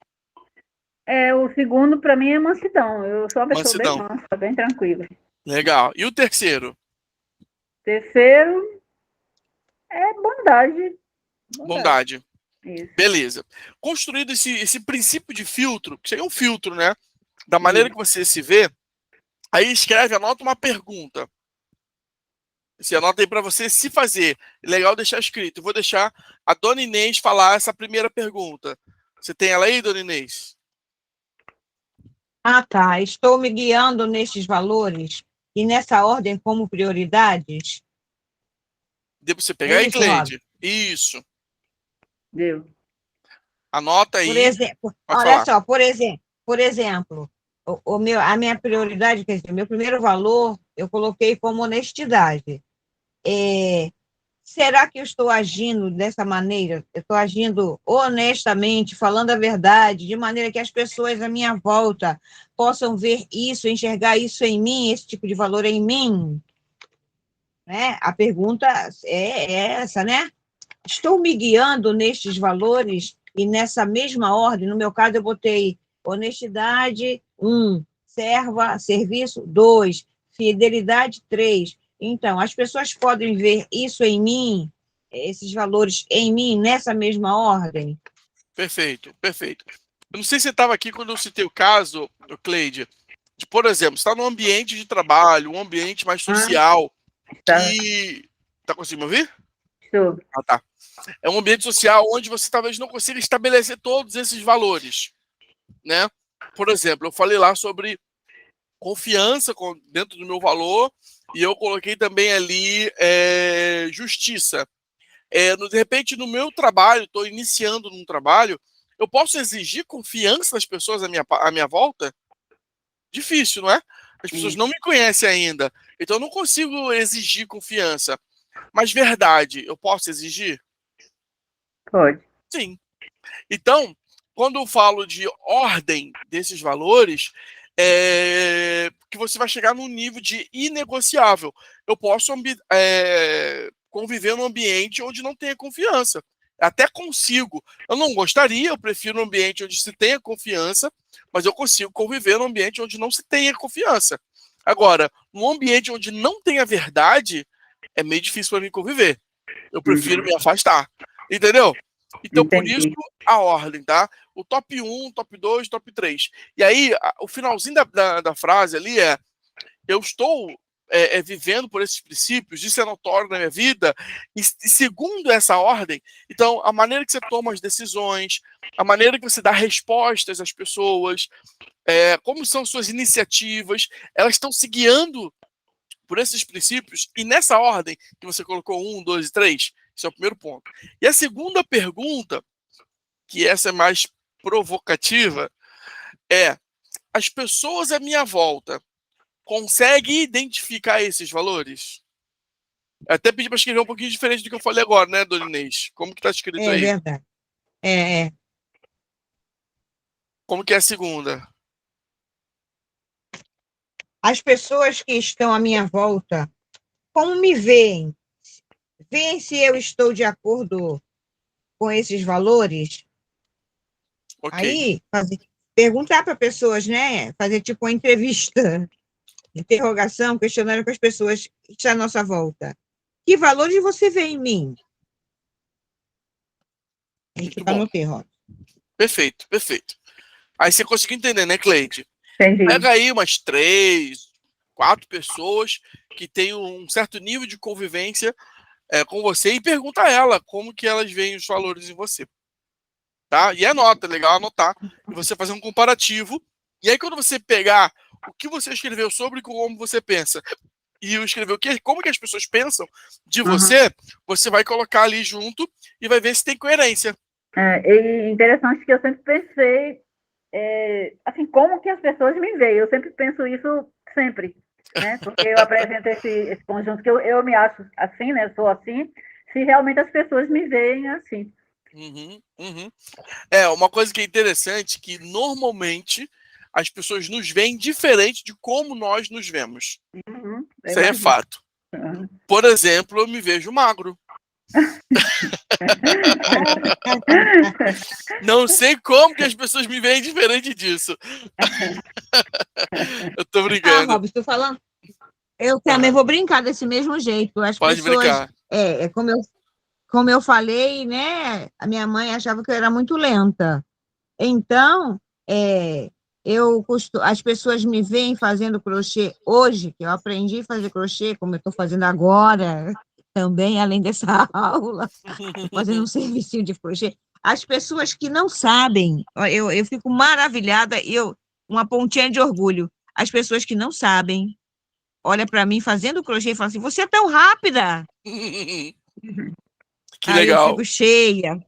O segundo, para mim, é mansidão. Eu sou uma pessoa bem Mansidão. mansa, bem tranquila. Legal. E o terceiro? Terceiro é bondade. Bondade. Isso. Beleza. Construído esse princípio de filtro, que seria um filtro, né? Da maneira que você se vê, aí escreve, anota uma pergunta. Você anota aí para você se fazer. Legal deixar escrito. Eu vou deixar a Dona Inês falar essa primeira pergunta. Você tem ela aí, Dona Inês? Ah, tá. Estou me guiando nestes valores e nessa ordem como prioridades. Dê para você pegar aí, isso, Rob? Cleide? Isso. Deu. Anota Por aí. exemplo, Pode olha falar. só, por exemplo, a minha prioridade, quer dizer, o meu primeiro valor, eu coloquei como honestidade. Será que eu estou agindo dessa maneira? Eu estou agindo honestamente, falando a verdade, de maneira que as pessoas à minha volta possam ver isso, enxergar isso em mim, esse tipo de valor em mim? Né? A pergunta é essa, né? Estou me guiando nestes valores e nessa mesma ordem. No meu caso, eu botei honestidade, 1, serviço, 2, fidelidade, 3. Então, as pessoas podem ver isso em mim, esses valores em mim, nessa mesma ordem? Perfeito, perfeito. Eu não sei se você estava aqui quando eu citei o caso, Cleide, de, por exemplo, você está num ambiente de trabalho, um ambiente mais social, Tá. que... Tá conseguindo me ouvir? Estou. Ah, tá. É um ambiente social onde você talvez não consiga estabelecer todos esses valores, né? Por exemplo, eu falei lá sobre confiança dentro do meu valor e eu coloquei também ali justiça. De repente, no meu trabalho, estou iniciando num trabalho, eu posso exigir confiança das pessoas à minha volta? Difícil, não é? As pessoas não me conhecem ainda, então eu não consigo exigir confiança. Mas verdade, eu posso exigir? Pode. Sim. Então, quando eu falo de ordem desses valores, que você vai chegar num nível de inegociável. Eu posso conviver num ambiente onde não tenha confiança. Até consigo. Eu não gostaria, eu prefiro um ambiente onde se tenha confiança, mas eu consigo conviver num ambiente onde não se tenha confiança. Agora, num ambiente onde não tenha verdade, é meio difícil para mim conviver. Eu prefiro me afastar. Entendeu? Então, por isso, Entendi. a ordem, tá? O top 1, top 2, top 3. E aí, o finalzinho da frase ali eu estou vivendo por esses princípios, isso é notório na minha vida, e segundo essa ordem, então, a maneira que você toma as decisões, a maneira que você dá respostas às pessoas, como são suas iniciativas, elas estão se guiando por esses princípios, e nessa ordem que você colocou 1, 2 e 3, esse é o primeiro ponto. E a segunda pergunta, que essa é mais provocativa, as pessoas à minha volta conseguem identificar esses valores? Eu até pedi para escrever um pouquinho diferente do que eu falei agora, né, Dona Inês? Como que está escrito É aí? verdade. É. Como que é a segunda? As pessoas que estão à minha volta, como me veem? Veem se eu estou de acordo com esses valores? Ok. Aí, perguntar para pessoas, né? Fazer tipo uma entrevista, interrogação, questionário com as pessoas que estão à nossa volta. Que valores você vê em mim? A gente Muito fica bom. no terror. Perfeito, perfeito. Aí você conseguiu entender, né, Cleide? Entendi. Pega aí umas 3, 4 pessoas que têm um certo nível de convivência com você e pergunta a ela como que elas veem os valores em você. Tá? E anota, é legal anotar. E você fazer um comparativo. E aí, quando você pegar o que você escreveu sobre como você pensa e escrever como que as pessoas pensam de você, você vai colocar ali junto e vai ver se tem coerência. E interessante que eu sempre pensei, assim, como que as pessoas me veem. Eu sempre penso isso, sempre, né? Porque eu apresento esse conjunto que eu me acho assim, né? Eu sou assim, se realmente as pessoas me veem assim. Uma coisa que é interessante que normalmente as pessoas nos veem diferente de como nós nos vemos. Isso aí é fato. Por exemplo, eu me vejo magro. Não sei como que as pessoas me veem diferente disso. Eu tô brincando. Rob, estou falando. Eu também vou brincar desse mesmo jeito. As Pode pessoas, brincar. como eu falei, né? A minha mãe achava que eu era muito lenta. Então, as pessoas me veem fazendo crochê hoje, que eu aprendi a fazer crochê, como eu estou fazendo agora, também, além dessa aula, estou fazendo um servicinho de crochê. As pessoas que não sabem, ó, eu fico maravilhada, uma pontinha de orgulho. As pessoas que não sabem, olha para mim fazendo crochê e falam assim: você é tão rápida. Que Aí eu legal. fico cheia.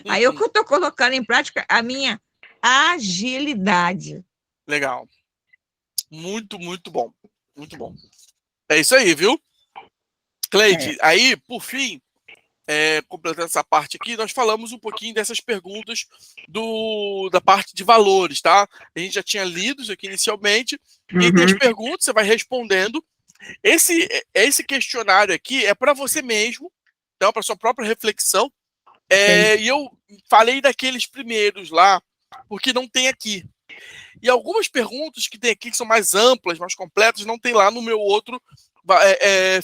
Aí eu estou colocando em prática a minha agilidade. Legal. Muito, muito bom. Muito bom. É isso aí, viu? Cleide, aí, por fim, completando essa parte aqui, nós falamos um pouquinho dessas perguntas da parte de valores, tá? A gente já tinha lido isso aqui inicialmente, e aí tem as perguntas, você vai respondendo. Esse questionário aqui é para você mesmo, então, para sua própria reflexão. E eu falei daqueles primeiros lá, porque não tem aqui. E algumas perguntas que tem aqui, que são mais amplas, mais completas, não tem lá no meu outro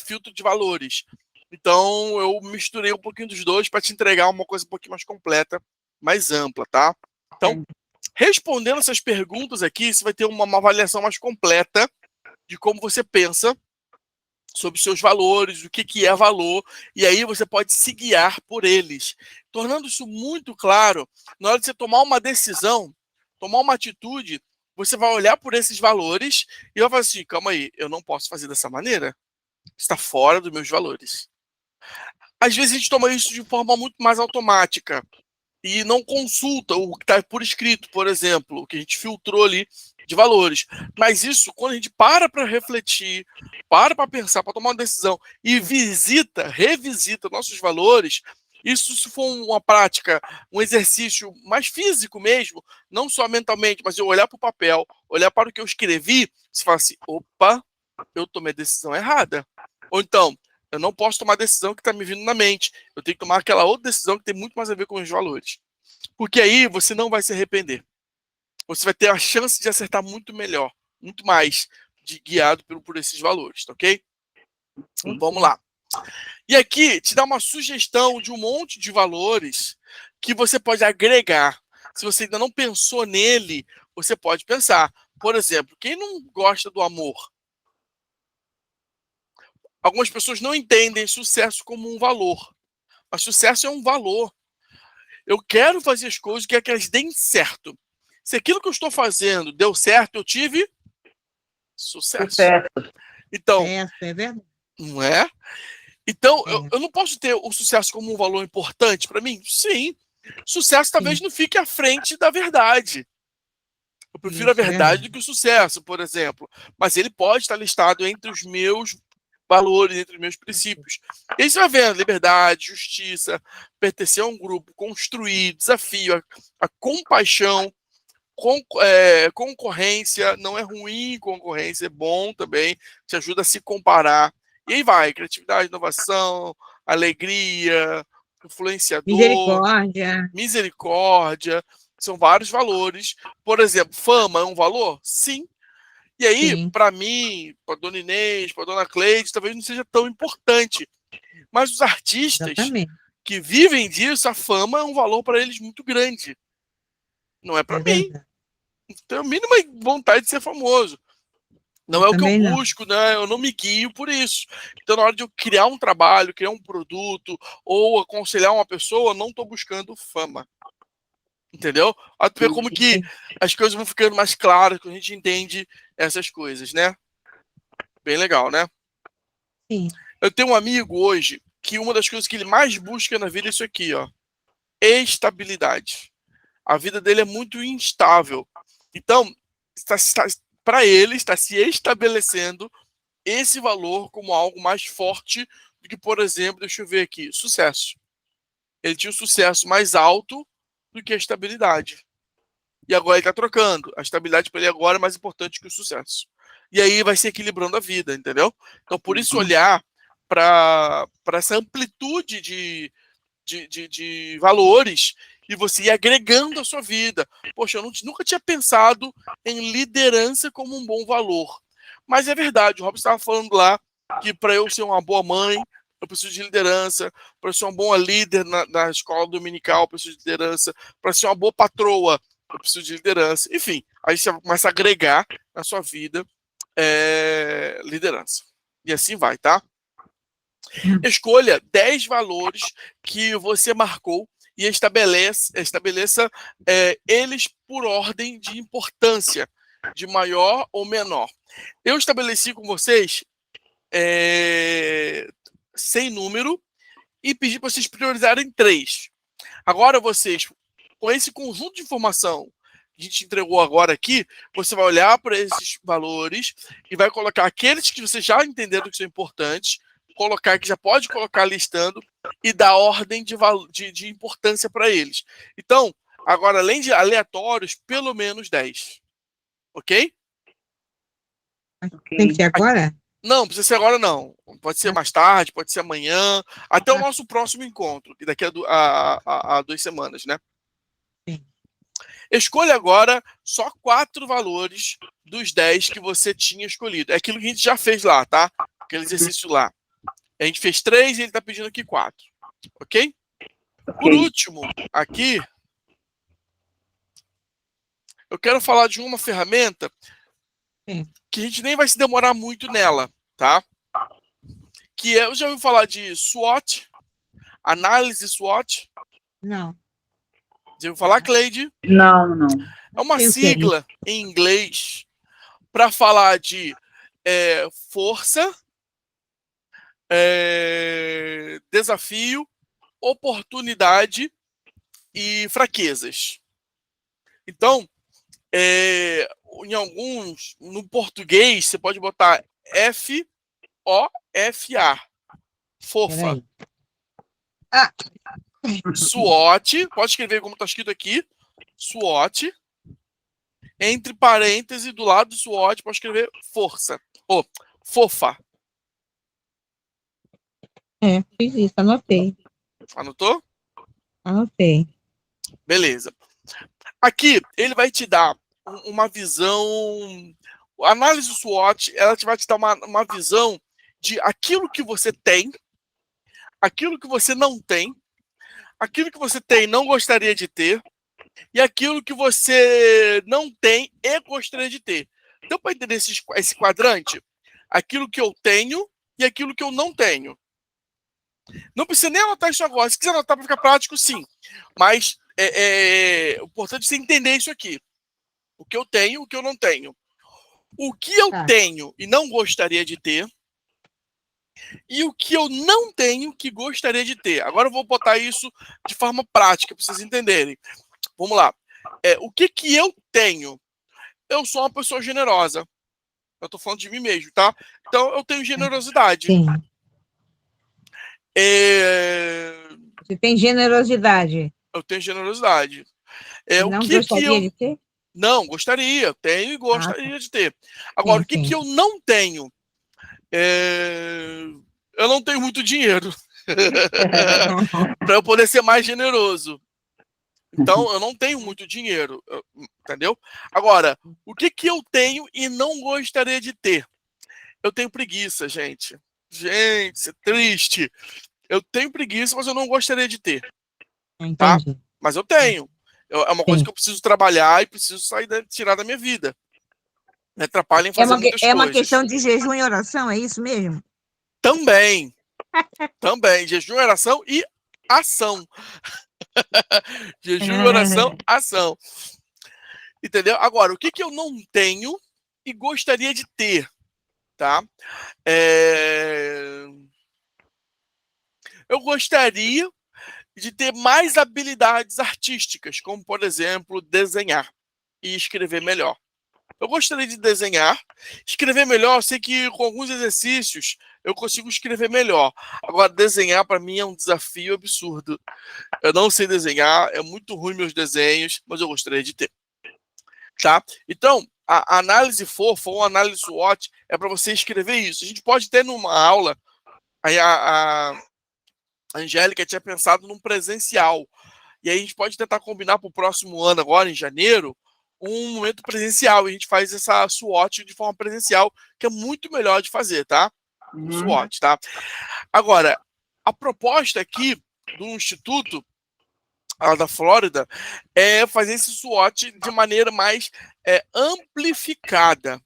filtro de valores. Então, eu misturei um pouquinho dos dois para te entregar uma coisa um pouquinho mais completa, mais ampla, tá? Então, respondendo essas perguntas aqui, você vai ter uma avaliação mais completa de como você pensa sobre os seus valores, o que é valor, e aí você pode se guiar por eles. Tornando isso muito claro, na hora de você tomar uma decisão, tomar uma atitude, você vai olhar por esses valores e vai falar assim, calma aí, eu não posso fazer dessa maneira. Está fora dos meus valores. Às vezes a gente toma isso de forma muito mais automática e não consulta o que está por escrito, por exemplo, o que a gente filtrou ali de valores. Mas isso, quando a gente para refletir, para pensar, para tomar uma decisão e revisita nossos valores, isso se for uma prática, um exercício mais físico mesmo, não só mentalmente, mas eu olhar para o papel, olhar para o que eu escrevi, você fala assim, opa, eu tomei a decisão errada. Ou então, eu não posso tomar a decisão que está me vindo na mente. Eu tenho que tomar aquela outra decisão que tem muito mais a ver com os valores. Porque aí você não vai se arrepender. Você vai ter a chance de acertar muito melhor, muito mais, guiado por esses valores, tá ok? Então, vamos lá. E aqui te dá uma sugestão de um monte de valores que você pode agregar. Se você ainda não pensou nele, você pode pensar. Por exemplo, quem não gosta do amor? Algumas pessoas não entendem sucesso como um valor. Mas sucesso é um valor. Eu quero fazer as coisas que elas deem certo. Se aquilo que eu estou fazendo deu certo, eu tive sucesso. Então, É verdade. não é? Então, eu não posso ter o sucesso como um valor importante para mim? Sim. Sucesso talvez não fique à frente da verdade. Eu prefiro a verdade do que o sucesso, por exemplo. Mas ele pode estar listado entre os meus valores, entre os meus princípios. E aí você vai vendo liberdade, justiça, pertencer a um grupo, construir, desafio, a compaixão, concorrência, não é ruim concorrência, é bom também, te ajuda a se comparar. E aí vai, criatividade, inovação, alegria, influenciador, misericórdia, são vários valores. Por exemplo, fama é um valor? Sim. E aí, para mim, para dona Inês, para dona Cleide, talvez não seja tão importante. Mas os artistas que vivem disso, a fama é um valor para eles muito grande. Não é para mim. Tenho a mínima vontade de ser famoso. Não é o que eu busco, né? Eu não me guio por isso. Então, na hora de eu criar um trabalho, criar um produto ou aconselhar uma pessoa, eu não estou buscando fama. Entendeu? Até ver como que as coisas vão ficando mais claras, quando a gente entende essas coisas, né? Bem legal, né? Sim. Eu tenho um amigo hoje que uma das coisas que ele mais busca na vida é isso aqui, ó. Estabilidade. A vida dele é muito instável. Então, para ele, está se estabelecendo esse valor como algo mais forte do que, por exemplo, deixa eu ver aqui, sucesso. Ele tinha um sucesso mais alto do que a estabilidade. E agora ele está trocando. A estabilidade para ele agora é mais importante que o sucesso. E aí vai se equilibrando a vida, entendeu? Então, por isso, olhar para essa amplitude de valores e você ir agregando a sua vida. Poxa, eu nunca tinha pensado em liderança como um bom valor. Mas é verdade, o Robson estava falando lá que para eu ser uma boa mãe, eu preciso de liderança, para eu ser uma boa líder na escola dominical, eu preciso de liderança, para ser uma boa patroa, eu preciso de liderança. Enfim, aí você começa a agregar na sua vida liderança. E assim vai, tá? Escolha 10 valores que você marcou e estabeleça eles por ordem de importância, de maior ou menor. Eu estabeleci com vocês sem número e pedi para vocês priorizarem 3. Agora vocês, com esse conjunto de informação que a gente entregou agora aqui, você vai olhar para esses valores e vai colocar aqueles que você já entenderam que são importantes, colocar que já pode colocar listando e dar ordem de importância para eles. Então, agora, além de aleatórios, pelo menos 10. Ok? Tem que ser agora? Não, precisa ser agora não. Pode ser mais tarde, pode ser amanhã, até o nosso próximo encontro, que daqui a 2 semanas, né? Sim. Escolha agora só 4 valores dos 10 que você tinha escolhido. É aquilo que a gente já fez lá, tá? Aquele exercício lá. A gente fez 3 e ele está pedindo aqui 4. Ok? Por último, aqui, eu quero falar de uma ferramenta que a gente nem vai se demorar muito nela, tá? Que eu já ouviu falar de SWOT, análise SWOT? Não. Já ouviu falar, Cleide? Não, não. É uma sigla em inglês para falar de força, desafio, oportunidade e fraquezas. Então, em alguns, no português, você pode botar FOFA. Fofa. SWOT, pode escrever como está escrito aqui, SWOT. Entre parênteses, do lado do SWOT, pode escrever força. Ou fofa. Fiz isso, anotei. Anotou? Anotei. Beleza. Aqui, ele vai te dar uma visão... A análise SWOT, ela vai te dar uma visão de aquilo que você tem, aquilo que você não tem, aquilo que você tem e não gostaria de ter, e aquilo que você não tem e gostaria de ter. Deu para entender esse quadrante? Aquilo que eu tenho e aquilo que eu não tenho. Não precisa nem anotar isso agora. Se quiser anotar para ficar prático, sim. Mas o importante é você entender isso aqui. O que eu tenho e o que eu não tenho. O que eu tenho e não gostaria de ter. E o que eu não tenho que gostaria de ter. Agora eu vou botar isso de forma prática para vocês entenderem. Vamos lá. O que eu tenho? Eu sou uma pessoa generosa. Eu estou falando de mim mesmo, tá? Então, eu tenho generosidade. Sim. Você tem generosidade. Eu tenho generosidade. Não gostaria de ter? Não, gostaria. Eu tenho e gostaria de ter. Agora, o que eu não tenho? Eu não tenho muito dinheiro. Para eu poder ser mais generoso. Então, eu não tenho muito dinheiro, entendeu? Agora, o que eu tenho e não gostaria de ter? Eu tenho preguiça, gente. Gente, isso é triste. Eu tenho preguiça, mas eu não gostaria de ter. Tá? Mas eu tenho. É uma coisa que eu preciso trabalhar e preciso tirar da minha vida. Me atrapalha em fazer muitas coisas. É uma questão de jejum e oração, é isso mesmo? Também. Também. Jejum, oração e ação. Jejum, oração, ação. Entendeu? Agora, o que eu não tenho e gostaria de ter? Tá? Eu gostaria de ter mais habilidades artísticas, como, por exemplo, desenhar e escrever melhor. Eu gostaria de desenhar, escrever melhor. Eu sei que com alguns exercícios eu consigo escrever melhor. Agora, desenhar para mim é um desafio absurdo. Eu não sei desenhar, é muito ruim meus desenhos, mas eu gostaria de ter. Tá? Então, a análise fofa ou análise SWOT é para você escrever isso. A gente pode ter numa aula, aí a Angélica tinha pensado num presencial. E aí a gente pode tentar combinar para o próximo ano, agora em janeiro, um momento presencial. E a gente faz essa SWOT de forma presencial, que é muito melhor de fazer, tá? SWOT, tá? Agora, a proposta aqui do Instituto da Flórida é fazer esse SWOT de maneira mais amplificada.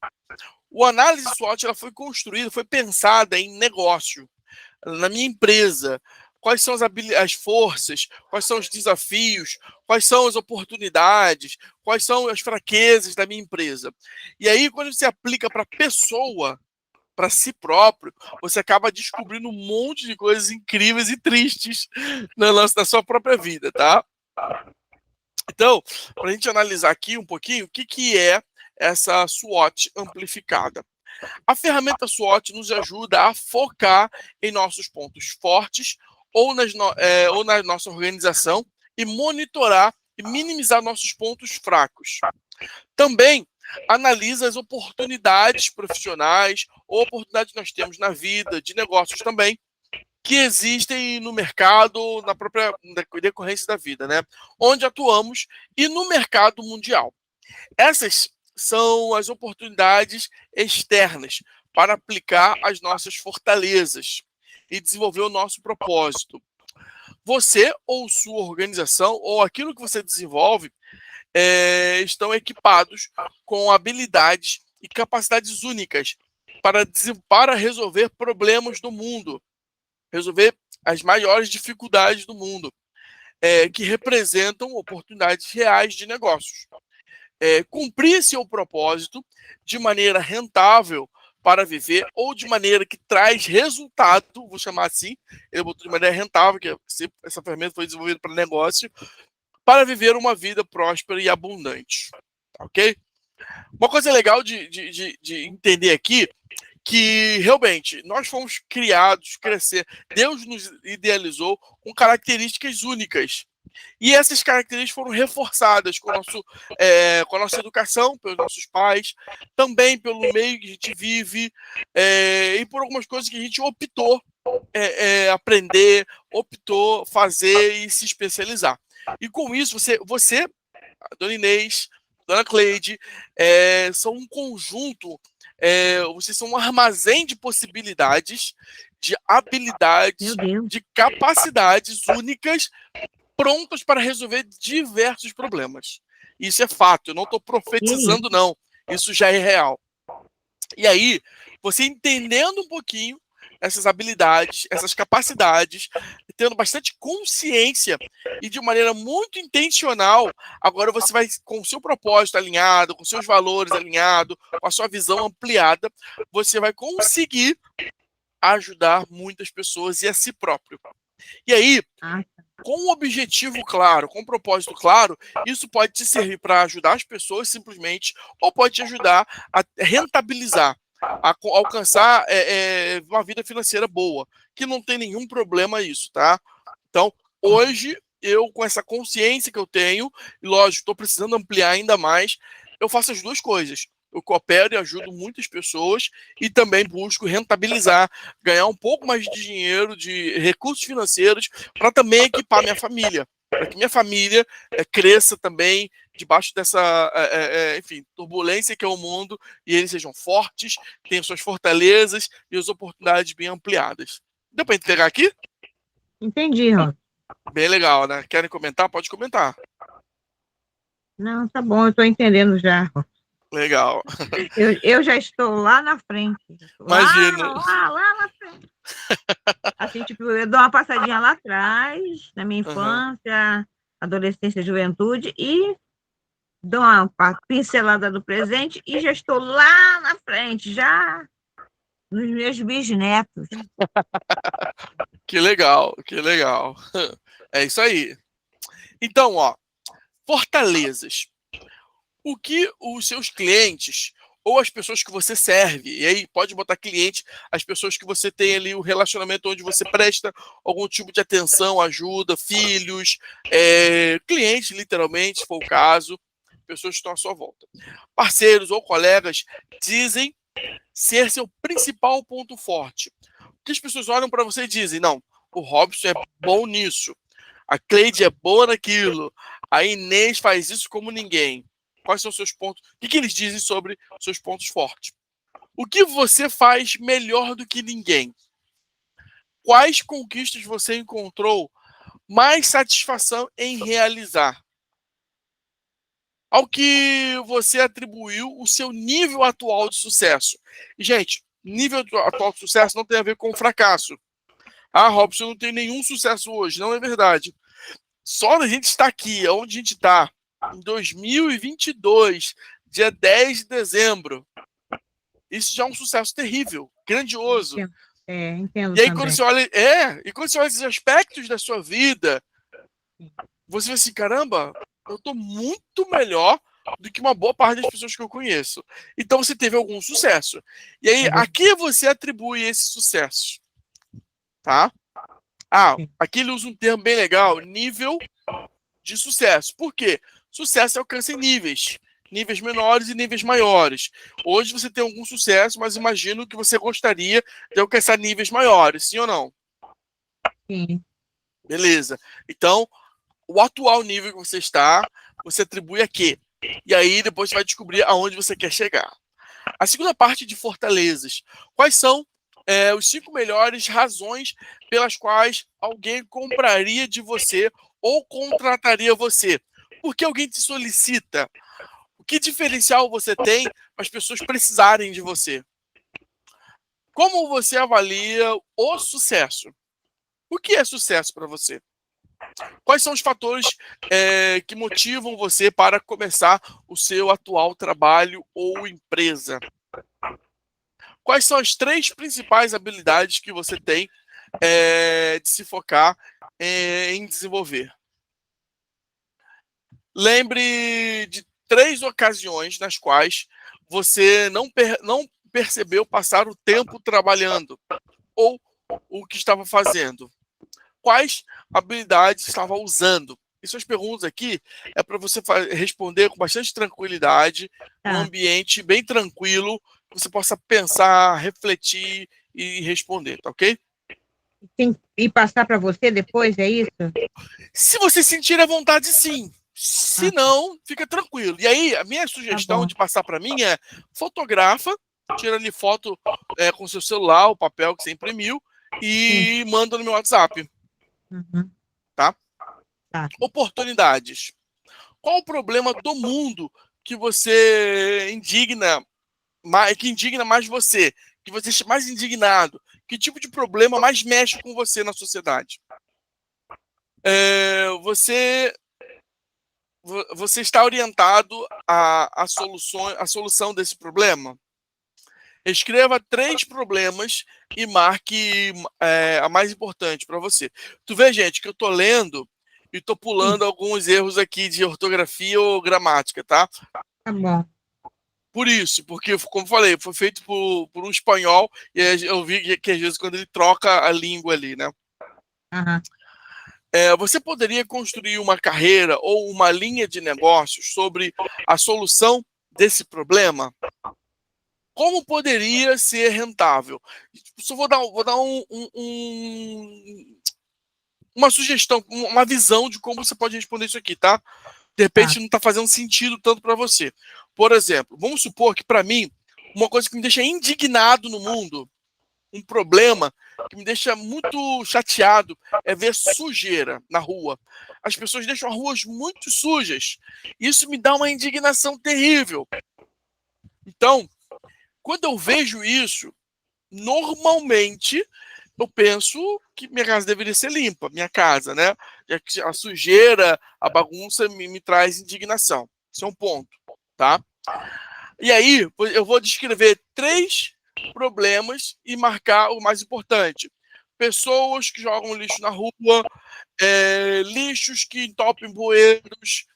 O análise SWOT ela foi construída, foi pensada em negócio, na minha empresa. Quais são as forças, quais são os desafios, quais são as oportunidades, quais são as fraquezas da minha empresa. E aí, quando você aplica para a pessoa, para si próprio, você acaba descobrindo um monte de coisas incríveis e tristes na sua própria vida, tá? Então, para a gente analisar aqui um pouquinho, o que é essa SWOT amplificada? A ferramenta SWOT nos ajuda a focar em nossos pontos fortes ou na nossa organização e monitorar e minimizar nossos pontos fracos. Também analisa as oportunidades profissionais ou oportunidades que nós temos na vida, de negócios também, que existem no mercado, na própria decorrência da vida, né? Onde atuamos e no mercado mundial. Essas são as oportunidades externas para aplicar as nossas fortalezas e desenvolver o nosso propósito. Você ou sua organização, ou aquilo que você desenvolve, estão equipados com habilidades e capacidades únicas para resolver problemas do mundo, resolver as maiores dificuldades do mundo, que representam oportunidades reais de negócios. Cumprir seu propósito de maneira rentável para viver ou de maneira que traz resultado, vou chamar assim, ele botou de maneira rentável, que essa ferramenta foi desenvolvida para negócio, para viver uma vida próspera e abundante. Ok? Uma coisa legal de entender aqui, que realmente nós fomos criados, Deus nos idealizou com características únicas. E essas características foram reforçadas com a nossa educação, pelos nossos pais, também pelo meio que a gente vive, e por algumas coisas que a gente optou aprender, optou fazer e se especializar. E com isso, você Dona Inês, Dona Cleide, são um conjunto, vocês são um armazém de possibilidades, de habilidades, de capacidades únicas, prontas para resolver diversos problemas. Isso é fato, eu não estou profetizando, não. Isso já é real. E aí, você entendendo um pouquinho essas habilidades, essas capacidades, tendo bastante consciência e de maneira muito intencional, agora você vai, com o seu propósito alinhado, com seus valores alinhados, com a sua visão ampliada, você vai conseguir ajudar muitas pessoas e a si próprio. E aí, com um objetivo claro, com um propósito claro, isso pode te servir para ajudar as pessoas simplesmente, ou pode te ajudar a rentabilizar, a alcançar uma vida financeira boa, que não tem nenhum problema isso, tá? Então, hoje, eu com essa consciência que eu tenho, e lógico, estou precisando ampliar ainda mais, eu faço as duas coisas. Eu coopero e ajudo muitas pessoas e também busco rentabilizar, ganhar um pouco mais de dinheiro, de recursos financeiros, para também equipar minha família, para que minha família cresça também debaixo dessa, enfim, turbulência que é o mundo, e eles sejam fortes, tenham suas fortalezas e as oportunidades bem ampliadas. Deu para entregar aqui? Entendi, Rô. Bem legal, né? Querem comentar? Pode comentar. Não, tá bom, eu estou entendendo já. Legal. Eu já estou lá na frente. Imagino. Lá na frente. Assim, tipo, eu dou uma passadinha lá atrás, na minha infância, adolescência, juventude, e dou uma pincelada do presente e já estou lá na frente, já nos meus bisnetos. Que legal, que legal. É isso aí. Então, ó, fortalezas. O que os seus clientes ou as pessoas que você serve, e aí pode botar cliente, as pessoas que você tem ali o relacionamento onde você presta algum tipo de atenção, ajuda, filhos, clientes, literalmente, se for o caso, pessoas que estão à sua volta. Parceiros ou colegas dizem ser seu principal ponto forte. O que as pessoas olham para você e dizem, não, o Robson é bom nisso, a Cleide é boa naquilo, a Inês faz isso como ninguém. Quais são os seus pontos? O que eles dizem sobre seus pontos fortes? O que você faz melhor do que ninguém? Quais conquistas você encontrou mais satisfação em realizar? Ao que você atribuiu o seu nível atual de sucesso. E, gente, nível atual de sucesso não tem a ver com fracasso. Ah, Robson, eu não tenho nenhum sucesso hoje. Não é verdade. Só a gente está aqui, onde a gente está, em 2022, dia 10 de dezembro. Isso já é um sucesso terrível, grandioso. Entendo E aí, também. quando você olha esses aspectos da sua vida, você vê assim, caramba, eu estou muito melhor do que uma boa parte das pessoas que eu conheço. Então você teve algum sucesso. E aí, a que você atribui esse sucesso? Tá? Aqui ele usa um termo bem legal, nível de sucesso. Por quê? Sucesso alcança em níveis. Níveis menores e níveis maiores. Hoje você tem algum sucesso, mas imagino que você gostaria de alcançar níveis maiores, sim ou não? Sim. Beleza. Então, o atual nível que você está, você atribui a quê? E aí depois você vai descobrir aonde você quer chegar. A segunda parte de fortalezas. Quais são os 5 melhores razões pelas quais alguém compraria de você ou contrataria você? Por que alguém te solicita? O que diferencial você tem para as pessoas precisarem de você? Como você avalia o sucesso? O que é sucesso para você? Quais são os fatores que motivam você para começar o seu atual trabalho ou empresa? Quais são as 3 principais habilidades que você tem de se focar em desenvolver? Lembre de 3 ocasiões nas quais você não percebeu passar o tempo trabalhando ou o que estava fazendo. Quais habilidades estava usando? Essas perguntas aqui é para você responder com bastante tranquilidade, num ambiente bem tranquilo, que você possa pensar, refletir e responder, tá ok? E passar para você depois, é isso? Se você sentir a vontade, sim. Se não, fica tranquilo. E aí, a minha sugestão de passar para mim é fotografa, tira ali foto com seu celular, o papel que você imprimiu, e manda no meu WhatsApp. Tá? Oportunidades. Qual o problema do mundo que você que indigna mais você? Que você está mais indignado? Que tipo de problema mais mexe com você na sociedade? Você está orientado à solução desse problema? Escreva 3 problemas e marque a mais importante para você. Tu vê, gente, que eu tô lendo e tô pulando alguns erros aqui de ortografia ou gramática, tá? Tá bom. Por isso, porque, como falei, foi feito por um espanhol e eu vi que às vezes quando ele troca a língua ali, né? Você poderia construir uma carreira ou uma linha de negócios sobre a solução desse problema? Como poderia ser rentável? Só vou dar uma sugestão, uma visão de como você pode responder isso aqui, tá? De repente não está fazendo sentido tanto para você. Por exemplo, vamos supor que para mim, uma coisa que me deixa indignado no mundo, um problema que me deixa muito chateado é ver sujeira na rua. As pessoas deixam as ruas muito sujas. Isso me dá uma indignação terrível. Então, quando eu vejo isso, normalmente eu penso que minha casa deveria ser limpa, minha casa, né? Já que a sujeira, a bagunça me traz indignação. Isso é um ponto, tá? E aí, eu vou descrever 3 problemas e marcar o mais importante. Pessoas que jogam lixo na rua, lixos que entopem bueiros,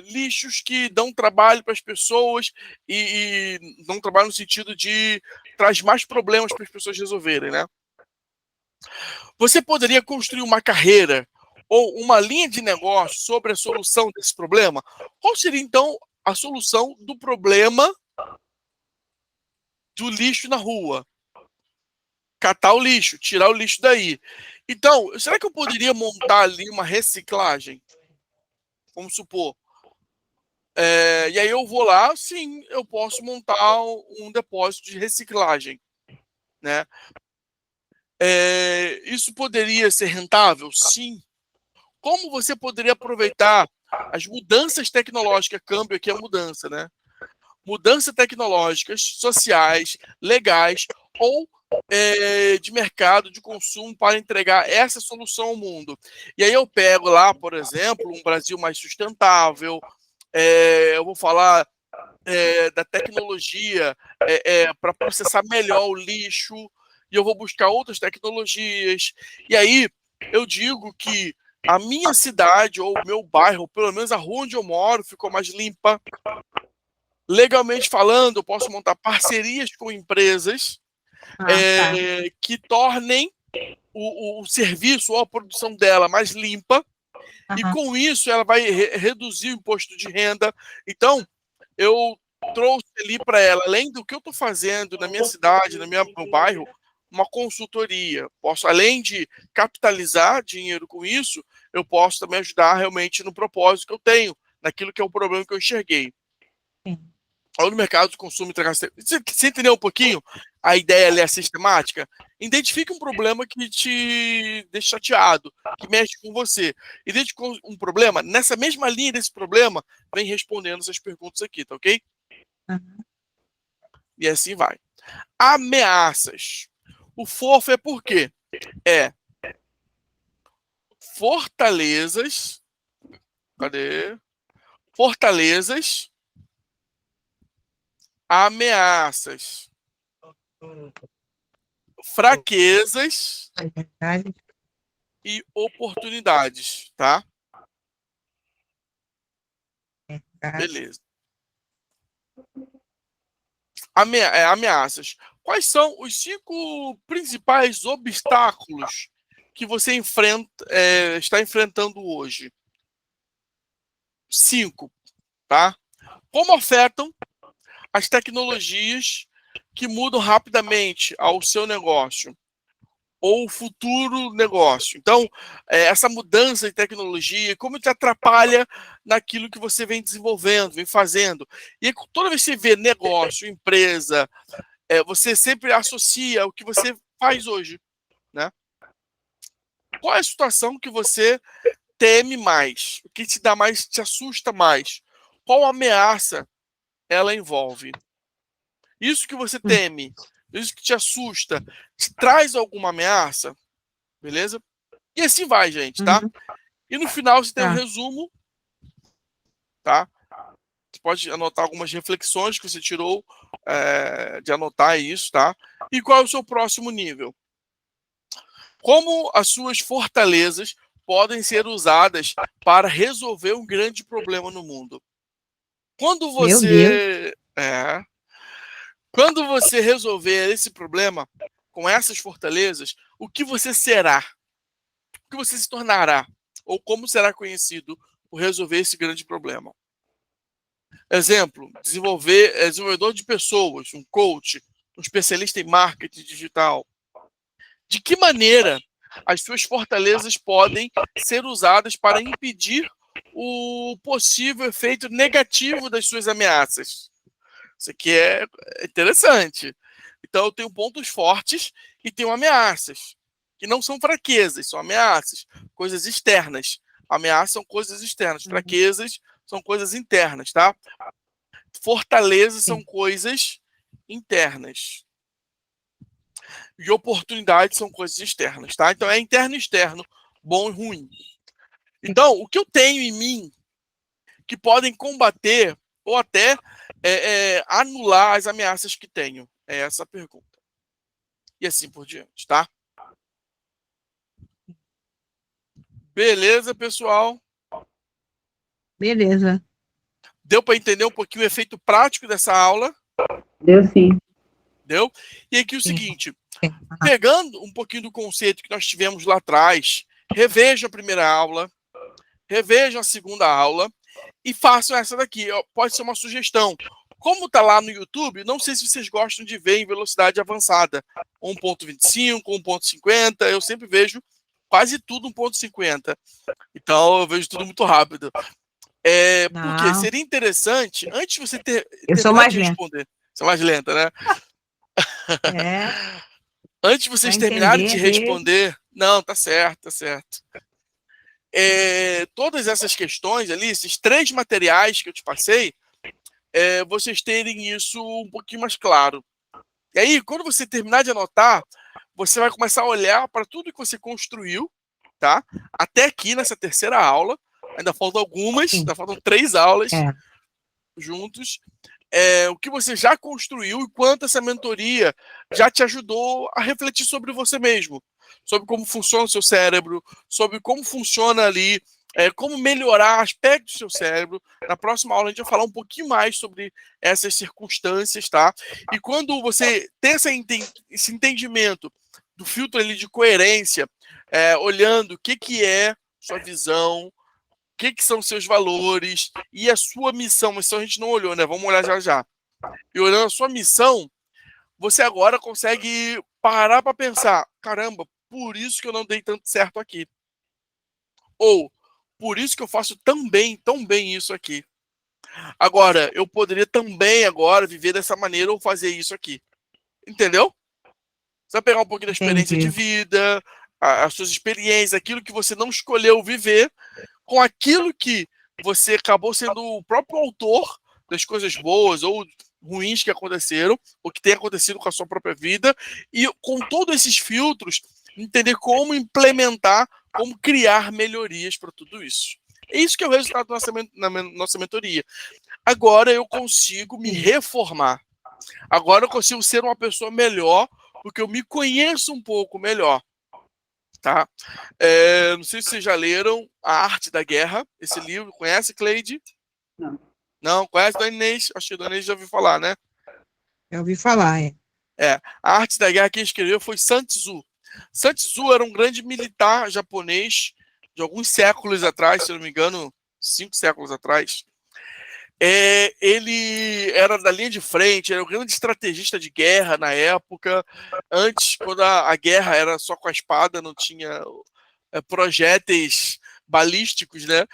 lixos que dão trabalho para as pessoas e dão trabalho no sentido de traz mais problemas para as pessoas resolverem, né? Você poderia construir uma carreira ou uma linha de negócio sobre a solução desse problema? Qual seria, então, a solução do problema do lixo na rua? Catar o lixo, tirar o lixo daí. Então, será que eu poderia montar ali uma reciclagem? Vamos supor. E aí eu vou lá, sim, eu posso montar um depósito de reciclagem, né? Isso poderia ser rentável? Sim. Como você poderia aproveitar as mudanças tecnológicas? Câmbio aqui é mudança, né? Mudanças tecnológicas, sociais, legais ou de mercado, de consumo para entregar essa solução ao mundo. E aí eu pego lá, por exemplo, um Brasil mais sustentável, eu vou falar da tecnologia para processar melhor o lixo, e eu vou buscar outras tecnologias. E aí eu digo que a minha cidade ou o meu bairro, pelo menos a rua onde eu moro, ficou mais limpa. Legalmente falando, eu posso montar parcerias com empresas Tá. que tornem o serviço ou a produção dela mais limpa, e com isso ela vai reduzir o imposto de renda. Então, eu trouxe ali para ela, além do que eu estou fazendo na minha cidade, no meu bairro, uma consultoria. Posso, além de capitalizar dinheiro com isso, eu posso também ajudar realmente no propósito que eu tenho, naquilo que é o problema que eu enxerguei. Sim. Ou no mercado de consumo internacional. Você entendeu um pouquinho a ideia ali, a sistemática? Identifique um problema que te deixa chateado, que mexe com você. Identifique um problema, nessa mesma linha desse problema, vem respondendo essas perguntas aqui, tá ok? Uhum. E assim vai. Ameaças. O fofo é por quê? É fortalezas. Cadê? Fortalezas, ameaças, fraquezas e oportunidades, tá? Beleza. Ameaças. Quais são os 5 principais obstáculos que você está enfrentando hoje? 5, tá? Como afetam as tecnologias que mudam rapidamente ao seu negócio ou o futuro negócio? Então, essa mudança de tecnologia, como te atrapalha naquilo que você vem desenvolvendo, vem fazendo? E toda vez que você vê negócio, empresa, você sempre associa o que você faz hoje, né? Qual é a situação que você teme mais? O que te dá mais, te assusta mais? Qual ameaça ela envolve? Isso que você teme, isso que te assusta, te traz alguma ameaça? Beleza? E assim vai, gente, tá? Uhum. E no final você tem um Tá. resumo, tá? Você pode anotar algumas reflexões que você tirou de anotar isso, tá? E qual é o seu próximo nível? Como as suas fortalezas podem ser usadas para resolver um grande problema no mundo? Quando Meu Deus. quando você resolver esse problema com essas fortalezas, o que você será? O que você se tornará? Ou como será conhecido por resolver esse grande problema? Exemplo, desenvolvedor de pessoas, um coach, um especialista em marketing digital. De que maneira as suas fortalezas podem ser usadas para impedir o possível efeito negativo das suas ameaças? Isso aqui é interessante. Então, eu tenho pontos fortes e tenho ameaças, que não são fraquezas, são ameaças, coisas externas. Ameaças são coisas externas, fraquezas são coisas internas, tá? Fortalezas são Sim. coisas internas. E oportunidades são coisas externas, tá? Então é interno e externo, bom e ruim. Então, o que eu tenho em mim que podem combater ou até anular as ameaças que tenho? É essa a pergunta. E assim por diante, tá? Beleza, pessoal? Beleza. Deu para entender um pouquinho o efeito prático dessa aula? Deu sim. Deu? E aqui o Sim. seguinte, Sim. pegando um pouquinho do conceito que nós tivemos lá atrás, revejam a primeira aula, revejam a segunda aula e façam essa daqui. Pode ser uma sugestão. Como está lá no YouTube, não sei se vocês gostam de ver em velocidade avançada. 1.25, 1.50, eu sempre vejo quase tudo 1.50. Então eu vejo tudo muito rápido. Porque Não, seria interessante, antes de você eu sou terminar mais de lenta. responder, você é mais lenta, né? É, Antes de para vocês terminarem de entender mesmo. responder, não, tá certo, tá certo. Todas essas questões ali, esses 3 materiais que eu te passei, vocês terem isso um pouquinho mais claro. E aí, quando você terminar de anotar, você vai começar a olhar para tudo que você construiu, tá? Até aqui nessa terceira aula. Ainda faltam algumas, Sim, ainda faltam 3 aulas é, juntos. O que você já construiu e quanto essa mentoria já te ajudou a refletir sobre você mesmo, sobre como funciona o seu cérebro, sobre como funciona ali, como melhorar aspectos do seu cérebro. Na próxima aula a gente vai falar um pouquinho mais sobre essas circunstâncias, tá? E quando você tem esse entendimento do filtro ali de coerência, olhando o que é sua visão, que são seus valores e a sua missão. Missão a gente não olhou, né? Vamos olhar já já. E olhando a sua missão, você agora consegue parar para pensar: caramba, por isso que eu não dei tanto certo aqui. Ou por isso que eu faço tão bem isso aqui. Agora, eu poderia também agora viver dessa maneira ou fazer isso aqui. Entendeu? Você vai pegar um pouquinho da experiência de entendi. vida, as suas experiências, aquilo que você não escolheu viver, com aquilo que você acabou sendo o próprio autor das coisas boas ou ruins que aconteceram, ou que tem acontecido com a sua própria vida, e com todos esses filtros, entender como implementar, como criar melhorias para tudo isso. É isso que é o resultado da nossa mentoria. Agora eu consigo me Sim. reformar. Agora eu consigo ser uma pessoa melhor, porque eu me conheço um pouco melhor. Tá? Não sei se vocês já leram A Arte da Guerra, esse livro. Conhece, Cleide? Não. Não, conhece, Dona Inês? Acho que a Dona Inês já ouviu falar, né? Eu ouvi falar, é. A Arte da Guerra, quem escreveu foi Sun Tzu. Sun Tzu era um grande militar japonês de alguns séculos atrás, se eu não me engano, 5 séculos atrás. Ele era da linha de frente, era um grande estrategista de guerra na época. Antes, quando a guerra era só com a espada, não tinha projéteis balísticos, né?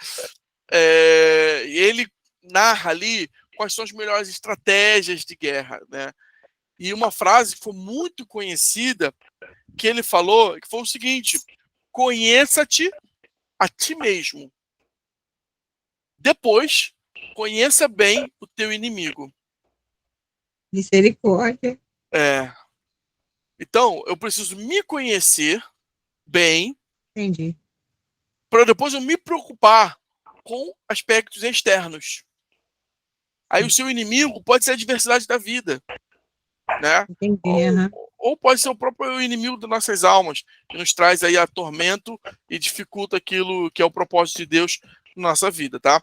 Ele narra ali quais são as melhores estratégias de guerra, né? E uma frase que foi muito conhecida que ele falou, que foi o seguinte: conheça-te a ti mesmo. Depois, conheça bem o teu inimigo. Misericórdia. É. Então, eu preciso me conhecer bem Entendi. para depois eu me preocupar com aspectos externos. Aí o seu inimigo pode ser a adversidade da vida, né? Entendi, Ou, aham. ou pode ser o próprio inimigo das nossas almas, que nos traz aí atormento e dificulta aquilo que é o propósito de Deus na nossa vida, tá?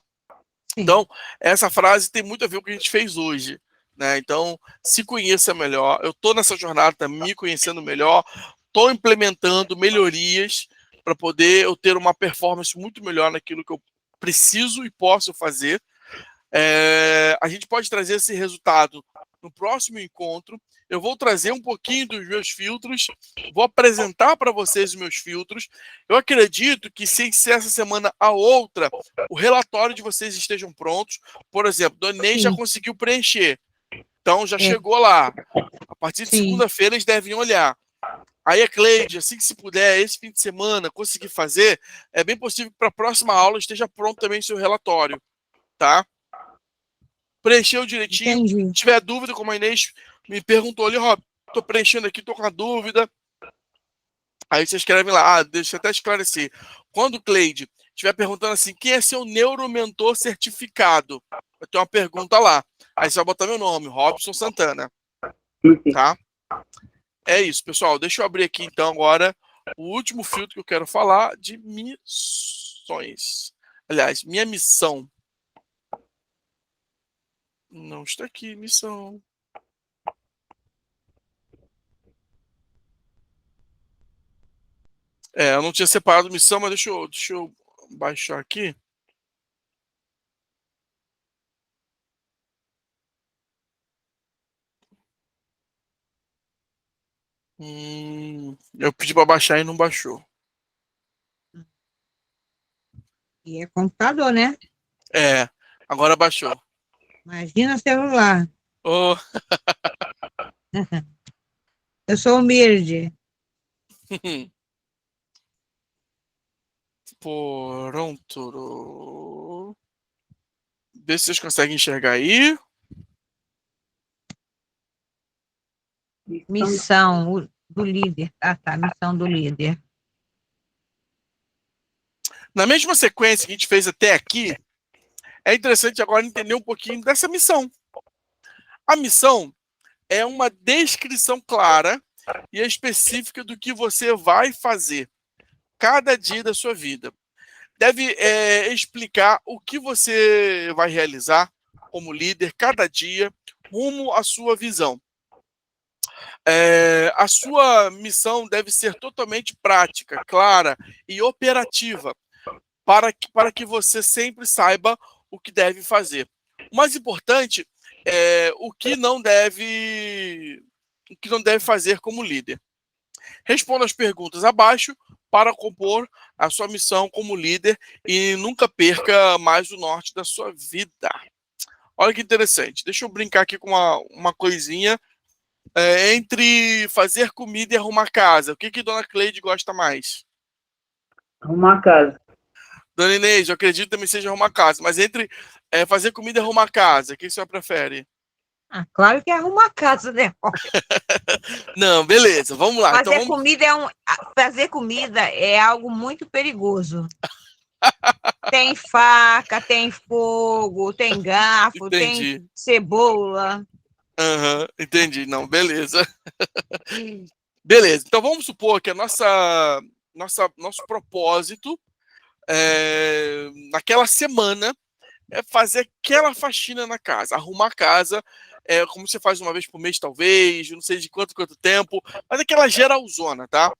Sim. Então, essa frase tem muito a ver com o que a gente fez hoje, né? Então, se conheça melhor. Eu estou nessa jornada, tá me conhecendo melhor, estou implementando melhorias para poder eu ter uma performance muito melhor naquilo que eu preciso e posso fazer. A gente pode trazer esse resultado no próximo encontro. Eu vou trazer um pouquinho dos meus filtros, vou apresentar para vocês os meus filtros. Eu acredito que se essa semana a outra, o relatório de vocês estejam prontos. Por exemplo, Dona Inês já Sim. conseguiu preencher, então já É. chegou lá. A partir de Sim. segunda-feira eles devem olhar. Aí a Cleide, assim que se puder, esse fim de semana, conseguir fazer, é bem possível que para a próxima aula esteja pronto também o seu relatório, tá? Preencheu direitinho. Entendi. Se tiver dúvida, como a Inês me perguntou ali, Rob, tô preenchendo aqui, tô com a dúvida. Aí você escreve lá, deixa eu até esclarecer. Quando o Cleide estiver perguntando assim, quem é seu neuromentor certificado? Vai ter uma pergunta lá. Aí você vai botar meu nome, Robson Santana. Tá? É isso, pessoal. Deixa eu abrir aqui então agora o último filtro que eu quero falar de missões. Aliás, minha missão. Não está aqui, missão. Eu não tinha separado missão, mas deixa eu baixar aqui. Eu pedi para baixar e não baixou. E é computador, né? É, agora baixou. Imagina celular. Oh, Eu sou humilde. pronto. Vê se vocês conseguem enxergar aí. Missão do líder. Ah, tá. Missão do líder. Na mesma sequência que a gente fez até aqui, é interessante agora entender um pouquinho dessa missão. A missão é uma descrição clara e específica do que você vai fazer cada dia da sua vida. Deve explicar o que você vai realizar como líder cada dia rumo à sua visão. A sua missão deve ser totalmente prática, clara e operativa para que você sempre saiba o que deve fazer. O mais importante é o que não deve fazer como líder. Responda as perguntas abaixo para compor a sua missão como líder e nunca perca mais o norte da sua vida. Olha que interessante. Deixa eu brincar aqui com uma coisinha. Entre fazer comida e arrumar casa, o que Dona Cleide gosta mais? Arrumar a casa. Dona Inês, eu acredito que também seja arrumar casa, mas entre fazer comida e arrumar casa, o que a senhora prefere? Ah, claro que arruma a casa, né? Não, beleza, vamos lá. Então Fazer vamos... comida fazer comida é algo muito perigoso. Tem faca, tem fogo, tem garfo, tem Entendi. cebola. Uhum, entendi. Não, beleza. Beleza. Então vamos supor que a nosso propósito naquela semana é fazer aquela faxina na casa, arrumar a casa, como você faz uma vez por mês, talvez, não sei de quanto tempo, mas aquela geralzona, tá?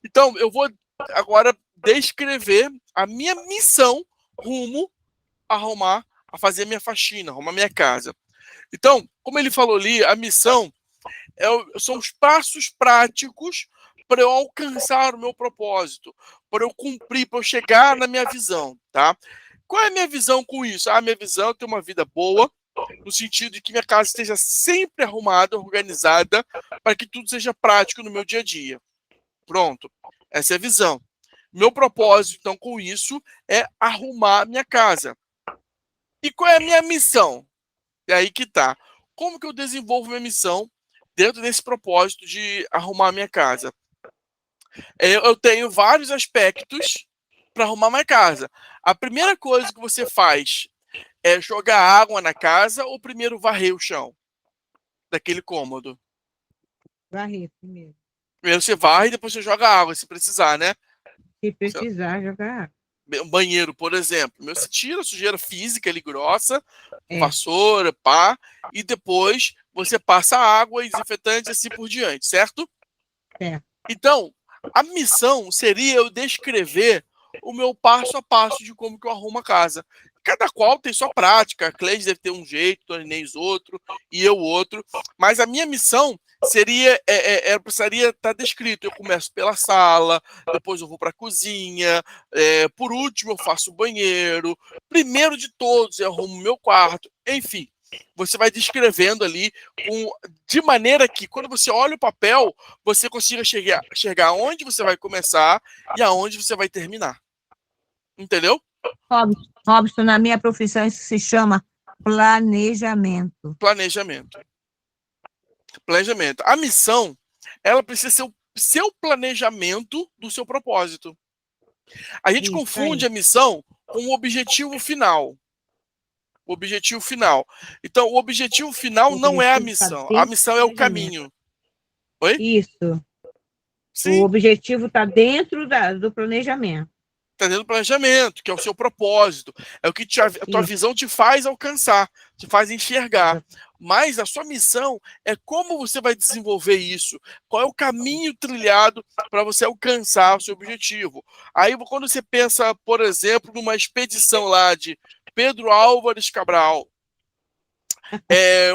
Então, eu vou agora descrever a minha missão rumo a fazer minha faxina, arrumar minha casa. Então, como ele falou ali, a missão são os passos práticos para eu alcançar o meu propósito, para eu cumprir, para eu chegar na minha visão, tá? Qual é a minha visão com isso? A minha visão é ter uma vida boa, no sentido de que minha casa esteja sempre arrumada, organizada, para que tudo seja prático no meu dia a dia. Pronto. Essa é a visão. Meu propósito, então, com isso, é arrumar minha casa. E qual é a minha missão? É aí que tá. Como que eu desenvolvo minha missão dentro desse propósito de arrumar minha casa? Eu tenho vários aspectos para arrumar minha casa. A primeira coisa que você faz é jogar água na casa ou primeiro varrer o chão daquele cômodo? Varrer primeiro. Primeiro você varre e depois você joga água, se precisar, né? Se precisar, jogar. Um banheiro, por exemplo. Primeiro você tira a sujeira física ali grossa, com É. vassoura, pá, e depois você passa água e desinfetante assim por diante, certo? Certo. Então, a missão seria eu descrever o meu passo a passo de como que eu arrumo a casa. Cada qual tem sua prática. A Cleide deve ter um jeito, Dona Inês outro, e eu outro. Mas a minha missão seria, precisaria estar descrito. Eu começo pela sala, depois eu vou para a cozinha, por último eu faço o banheiro, primeiro de todos eu arrumo meu quarto, enfim. Você vai descrevendo ali de maneira que, quando você olha o papel, você consiga chegar aonde você vai começar e aonde você vai terminar. Entendeu? Robson, na minha profissão, isso se chama planejamento. Planejamento. Planejamento. A missão, ela precisa ser o seu planejamento do seu propósito. A gente Isso confunde aí. a missão com o objetivo final. O objetivo final. Então, o objetivo final não é a missão. A missão é o caminho. Oi? Isso. Sim. O objetivo está dentro do planejamento. Está dentro do planejamento, que é o seu propósito. É o que a tua visão te faz alcançar, te faz enxergar. Mas a sua missão é como você vai desenvolver isso. Qual é o caminho trilhado para você alcançar o seu objetivo. Aí, quando você pensa, por exemplo, numa expedição lá de Pedro Álvares Cabral,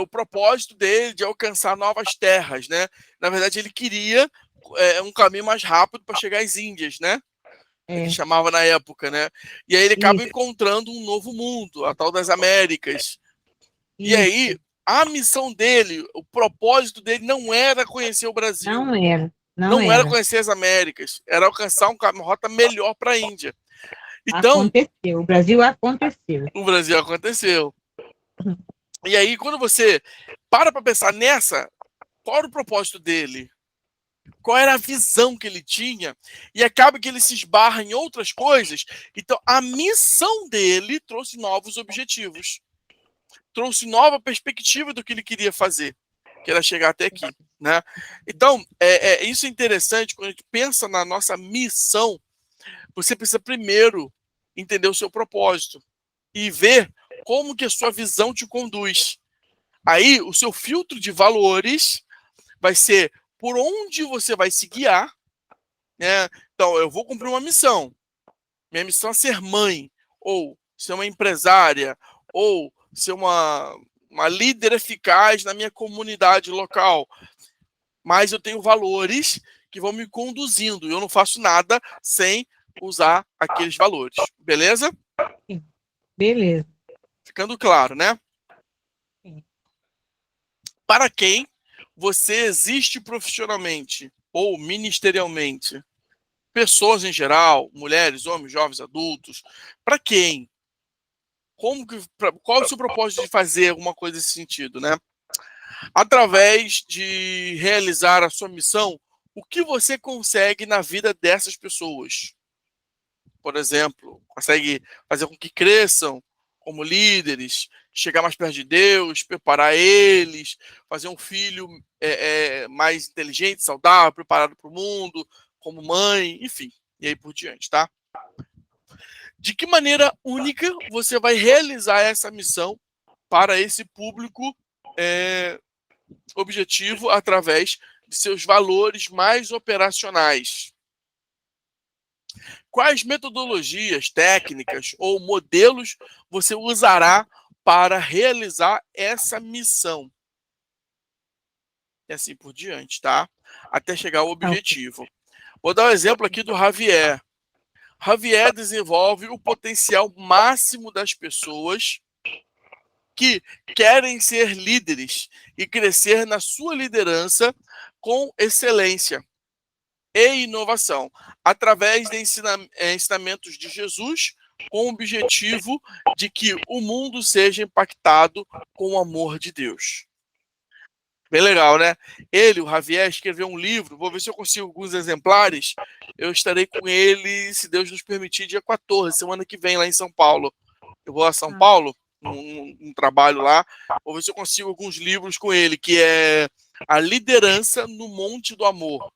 o propósito dele de alcançar novas terras, né? Na verdade, ele queria um caminho mais rápido para chegar às Índias, né? ele É, chamava na época, né? E aí ele acaba isso, encontrando um novo mundo, a tal das Américas. E isso. aí, a missão dele, o propósito dele não era conhecer o Brasil, Não era, não não era era. conhecer as Américas, era alcançar uma rota melhor para a Índia. Então, Aconteceu. O Brasil aconteceu. o Brasil aconteceu. E aí, quando você para pensar nessa, qual era o propósito dele? Qual era a visão que ele tinha? E acaba que ele se esbarra em outras coisas. Então, a missão dele trouxe novos objetivos, trouxe nova perspectiva do que ele queria fazer, que era chegar até aqui, né? Então, isso é interessante quando a gente pensa na nossa missão. Você precisa primeiro entender o seu propósito e ver como que a sua visão te conduz. Aí, o seu filtro de valores vai ser por onde você vai se guiar, né? Então, eu vou cumprir uma missão. Minha missão é ser mãe, ou ser uma empresária, ou ser uma líder eficaz na minha comunidade local. Mas eu tenho valores que vão me conduzindo. Eu não faço nada sem usar aqueles valores. Beleza? Beleza. Ficando claro, né? Sim. Para quem você existe profissionalmente ou ministerialmente? Pessoas em geral, mulheres, homens, jovens, adultos. Para quem? Qual é o seu propósito de fazer alguma coisa nesse sentido, né? Através de realizar a sua missão, o que você consegue na vida dessas pessoas? Por exemplo, consegue fazer com que cresçam como líderes, chegar mais perto de Deus, preparar eles, fazer um filho mais inteligente, saudável, preparado para o mundo, como mãe, enfim, e aí por diante, tá? De que maneira única você vai realizar essa missão para esse público objetivo através de seus valores mais operacionais? Quais metodologias, técnicas ou modelos você usará para realizar essa missão? E assim por diante, tá? Até chegar ao Tá, ok. objetivo. Vou dar um exemplo aqui do Javier. Javier desenvolve o potencial máximo das pessoas que querem ser líderes e crescer na sua liderança com excelência e inovação, através de ensinamentos de Jesus, com o objetivo de que o mundo seja impactado com o amor de Deus. Bem legal, né? Ele, o Javier, escreveu um livro, vou ver se eu consigo alguns exemplares. Eu estarei com ele, se Deus nos permitir, dia 14, semana que vem, lá em São Paulo. Eu vou a São Paulo, um trabalho lá, vou ver se eu consigo alguns livros com ele, que é A Liderança no Monte do Amor.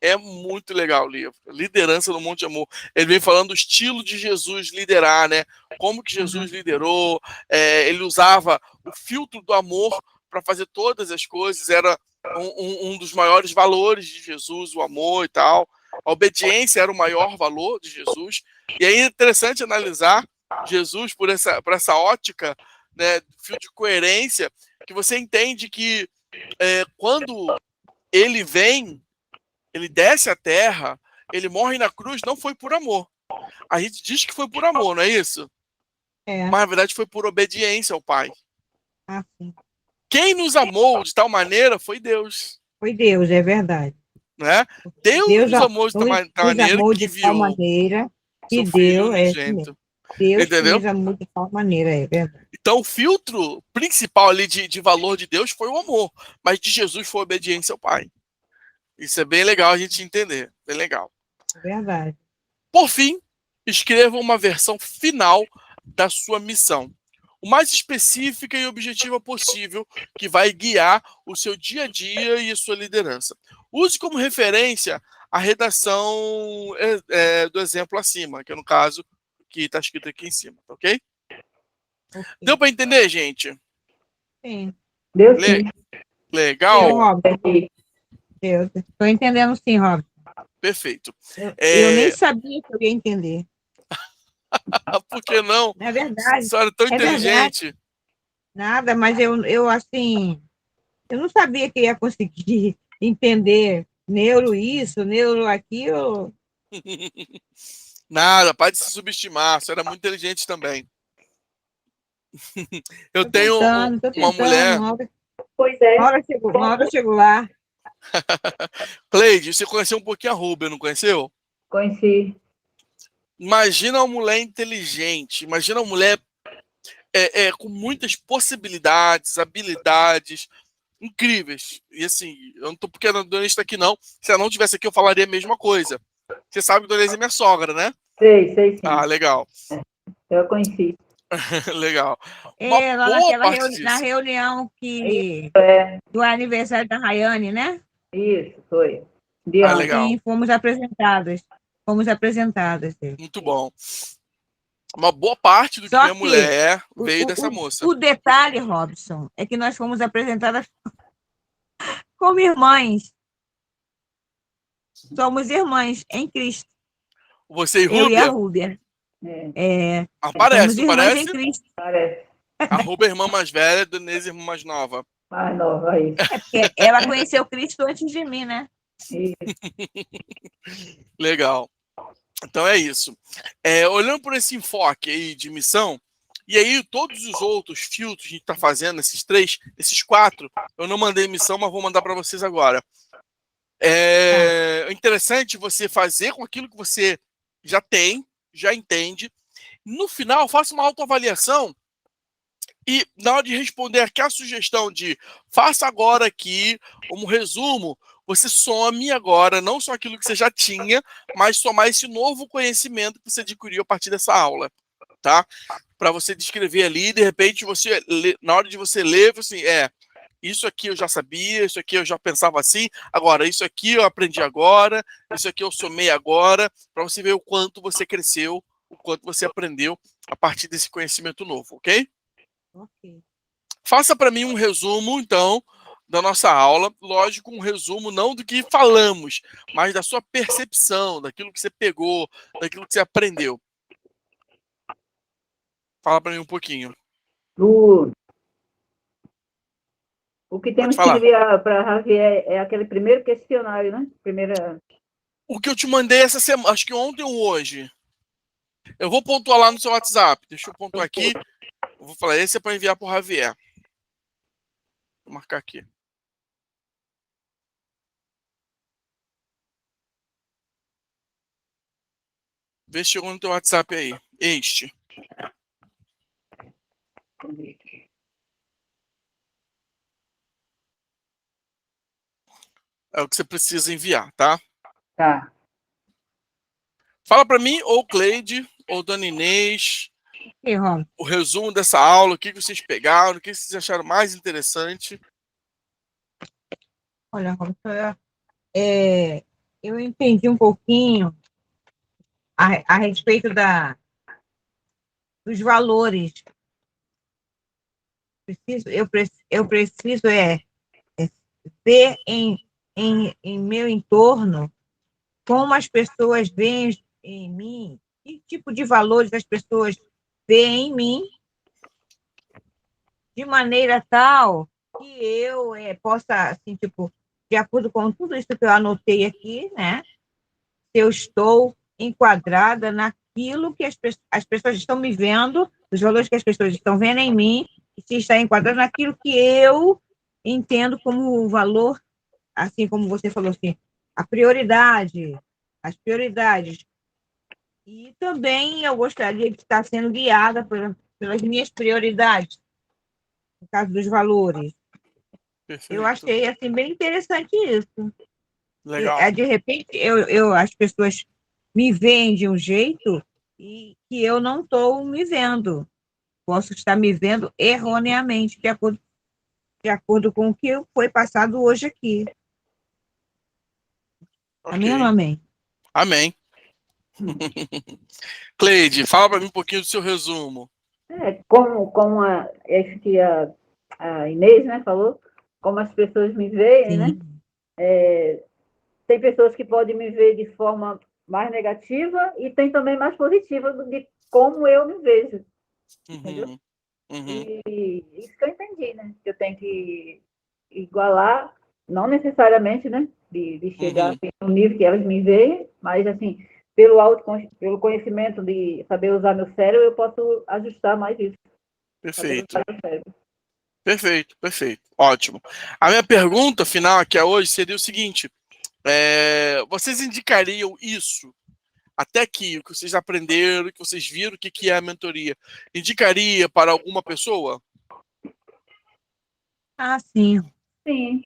É muito legal o livro. Liderança no Monte do Amor. Ele vem falando do estilo de Jesus liderar, né? Como que Jesus liderou. Ele usava o filtro do amor para fazer todas as coisas. Era um dos maiores valores de Jesus, o amor e tal. A obediência era o maior valor de Jesus. E aí é interessante analisar Jesus por essa ótica, né, fio de coerência, que você entende que quando ele vem, ele desce à terra, ele morre na cruz, não foi por amor. A gente diz que foi por amor, não é isso? É, Mas na verdade foi por obediência ao Pai. assim. Quem nos amou de tal maneira foi Deus, Foi Deus, é verdade. né? Deus Deus nos amou de tal nos maneira amou que de tal enviou maneira que seu Filho deu, é isso mesmo. unigênito. Deus que Entendeu? nos amou de tal maneira, é verdade. Então, o filtro principal ali de valor de Deus foi o amor, mas de Jesus foi a obediência ao Pai. Isso é bem legal a gente entender, bem legal. É verdade. Por fim, escreva uma versão final da sua missão, o mais específica e objetiva possível, que vai guiar o seu dia a dia e a sua liderança. Use como referência a redação do exemplo acima, que é no caso que está escrito aqui em cima, ok? Ok. Deu para entender, gente? Sim. Deu sim. Deu, Legal? Robert. Deu. Estou entendendo sim, Robert. Perfeito. Eu nem sabia que eu ia entender. Por que não? É A verdade. senhora é tão É verdade. inteligente. Nada, mas eu assim, eu não sabia que ia conseguir entender neuro isso, neuro aquilo. Nada, pode se subestimar. Você era muito inteligente também. Eu Tô tenho tentando, tô uma tentando. mulher. Pois é. Uma hora eu chego lá. Cleide, você conheceu um pouquinho a Rubia, não conheceu? Conheci. Imagina uma mulher inteligente. Imagina uma mulher com muitas possibilidades, habilidades incríveis. E assim, eu não tô porque a Dona está aqui, não. Se ela não estivesse aqui, eu falaria a mesma coisa. Você sabe que a Dona Inês é minha sogra, né? Sei sim. Ah, legal. Eu a conheci. Legal. Uma Lá boa naquela parte na disso. reunião É, do aniversário da Rayane, né? isso, foi. De Ah, antes. legal. Sim, fomos apresentadas. Fomos apresentadas. Muito bom. Uma boa parte do que Só minha que mulher o, veio dessa o, moça. o detalhe, Robson, é que nós fomos apresentadas como irmãs. Somos irmãs em Cristo. Você e Eu e a Rúbia? Rúbia. É, Parece, Somos não irmãs em parece? Cristo. parece. A Rúbia é a irmã mais velha, a Dona Inês é a irmã mais nova. Mais nova, isso. É porque ela conheceu Cristo antes de mim, né? Isso. Legal. Então é isso. Olhando por esse enfoque aí de missão, e aí todos os outros filtros que a gente está fazendo, esses 4, eu não mandei missão, mas vou mandar para vocês agora. É interessante você fazer com aquilo que você já tem, já entende. No final, faça uma autoavaliação e na hora de responder aquela sugestão de faça agora aqui um resumo, você some agora não só aquilo que você já tinha, mas somar esse novo conhecimento que você adquiriu a partir dessa aula, tá? Para você descrever ali, de repente você na hora de você ler, assim, isso aqui eu já sabia, isso aqui eu já pensava assim, agora isso aqui eu aprendi agora, isso aqui eu somei agora, para você ver o quanto você cresceu, o quanto você aprendeu a partir desse conhecimento novo, ok? Ok. Faça para mim um resumo, então, da nossa aula. Lógico, um resumo não do que falamos, mas da sua percepção, daquilo que você pegou, daquilo que você aprendeu. Fala para mim um pouquinho. O que Pode temos que falar. enviar para Javier é aquele primeiro questionário, né? O que eu te mandei essa semana, acho que ontem ou hoje. Eu vou pontuar lá no seu WhatsApp. Deixa eu pontuar aqui. Eu vou falar, esse é para enviar para o Javier. Vou marcar aqui. Vê se chegou no teu WhatsApp aí. Este. É o que você precisa enviar, tá? Tá. Fala para mim, ou Cleide, ou Dona Inês, E, Robson, o resumo dessa aula, o que vocês pegaram, o que vocês acharam mais interessante. olha, Robson, eu entendi um pouquinho a respeito dos valores. Eu preciso ver em meu entorno como as pessoas veem em mim, que tipo de valores as pessoas veem em mim, de maneira tal que eu possa, assim, tipo, de acordo com tudo isso que eu anotei aqui, né? Se eu estou enquadrada naquilo que as pessoas estão me vendo, os valores que as pessoas estão vendo em mim, e se está enquadrado naquilo que eu entendo como valor, assim como você falou assim, a prioridade, as prioridades. E também eu gostaria de estar sendo guiada pelas minhas prioridades, no caso dos valores. Eu Perfeito. achei assim bem interessante isso. Legal. De repente, as pessoas me veem de um jeito e que eu não estou me vendo. Posso estar me vendo erroneamente, de acordo com o que foi passado hoje aqui. Amém ou não Ok. amém? Amém. Cleide, fala para mim um pouquinho do seu resumo. Como esse que a Inês, né, falou, como as pessoas me veem, né? Sim. Tem pessoas que podem me ver de forma mais negativa e tem também mais positiva de como eu me vejo, entendeu? E isso que eu entendi, né? Que eu tenho que igualar, não necessariamente, né? De chegar assim, no nível que elas me veem, mas assim, pelo conhecimento de saber usar meu cérebro, eu posso ajustar mais isso. Perfeito. Perfeito, perfeito. Ótimo. A minha pergunta final aqui hoje seria o seguinte: vocês indicariam isso até aqui, o que vocês aprenderam, o que vocês viram, o que é a mentoria? Indicaria para alguma pessoa? Ah, sim. Sim.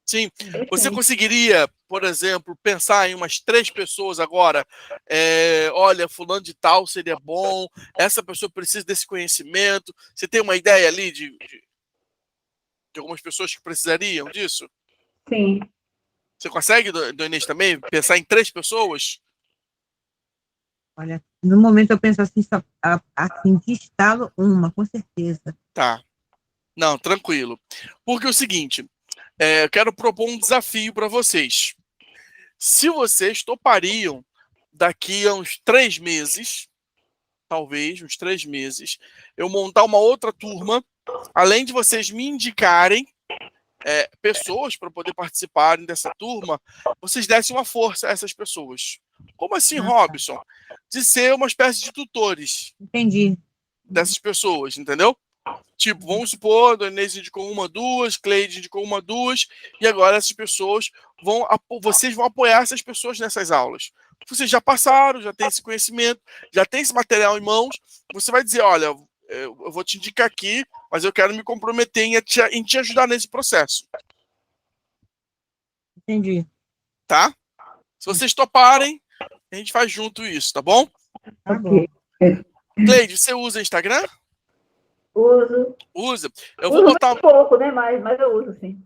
Sim. Você conseguiria, por exemplo, pensar em umas 3 pessoas agora? Olha, fulano de tal seria bom, essa pessoa precisa desse conhecimento. Você tem uma ideia ali de algumas pessoas que precisariam disso? Sim. Você consegue, do Inês, também pensar em 3 pessoas? Olha, no momento eu penso assim, assim, de estalo uma, com certeza. Tá. Não, tranquilo. Porque é o seguinte, eu quero propor um desafio para vocês. Se vocês topariam, daqui a uns 3 meses, talvez, uns 3 meses, eu montar uma outra turma, além de vocês me indicarem pessoas para poder participarem dessa turma, vocês dessem uma força a essas pessoas. Como assim, Robson? De ser uma espécie de tutores. Entendi. Dessas pessoas, entendeu? Tipo, vamos supor, a Inês indicou uma, duas, Cleide indicou uma, duas, e agora essas pessoas vocês vão apoiar essas pessoas nessas aulas. Vocês já passaram, já têm esse conhecimento, já tem esse material em mãos, você vai dizer, olha, eu vou te indicar aqui, mas eu quero me comprometer em te ajudar nesse processo. Entendi. Tá? Se vocês toparem, a gente faz junto isso, tá bom? Tá bom. Cleide, você usa Instagram? Uso. Usa. Eu vou botar um pouco, né? Mas eu uso, sim.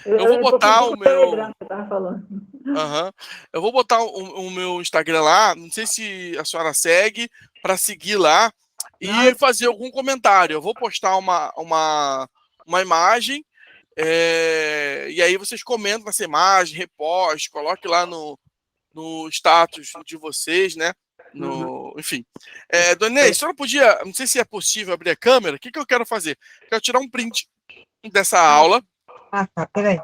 Eu vou botar o meu. Telegram que você tava falando. Eu vou botar o meu Instagram lá. Não sei se a senhora segue, para seguir lá e fazer algum comentário. Eu vou postar uma imagem. E aí vocês comentam essa imagem, reposte, coloque lá no status de vocês, né? Enfim. Dona Inês, a senhora podia, não sei se é possível abrir a câmera, o que eu quero fazer? Quero tirar um print dessa aula. Ah, tá, peraí.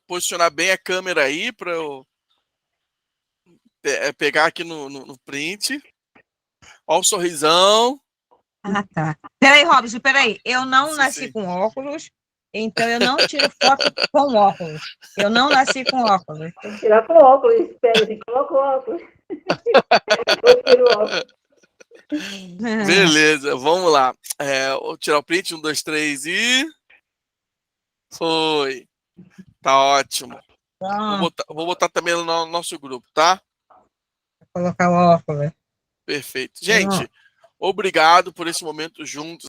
Posicionar bem a câmera aí para eu pegar aqui no print. Olha o sorrisão. Ah, tá. Peraí, Robson, peraí. Eu não Sim, nasci sim. com óculos, então eu não tiro foto com óculos. Eu não nasci com óculos. Tem que tirar com óculos, espera, assim, coloca o óculos. Eu tiro o óculos. Beleza, vamos lá. Vou tirar o print, 1, 2, 3 e... Foi. Tá ótimo. Vou botar também no nosso grupo, tá? Vou colocar o óculos. Perfeito. Gente, obrigado por esse momento juntos.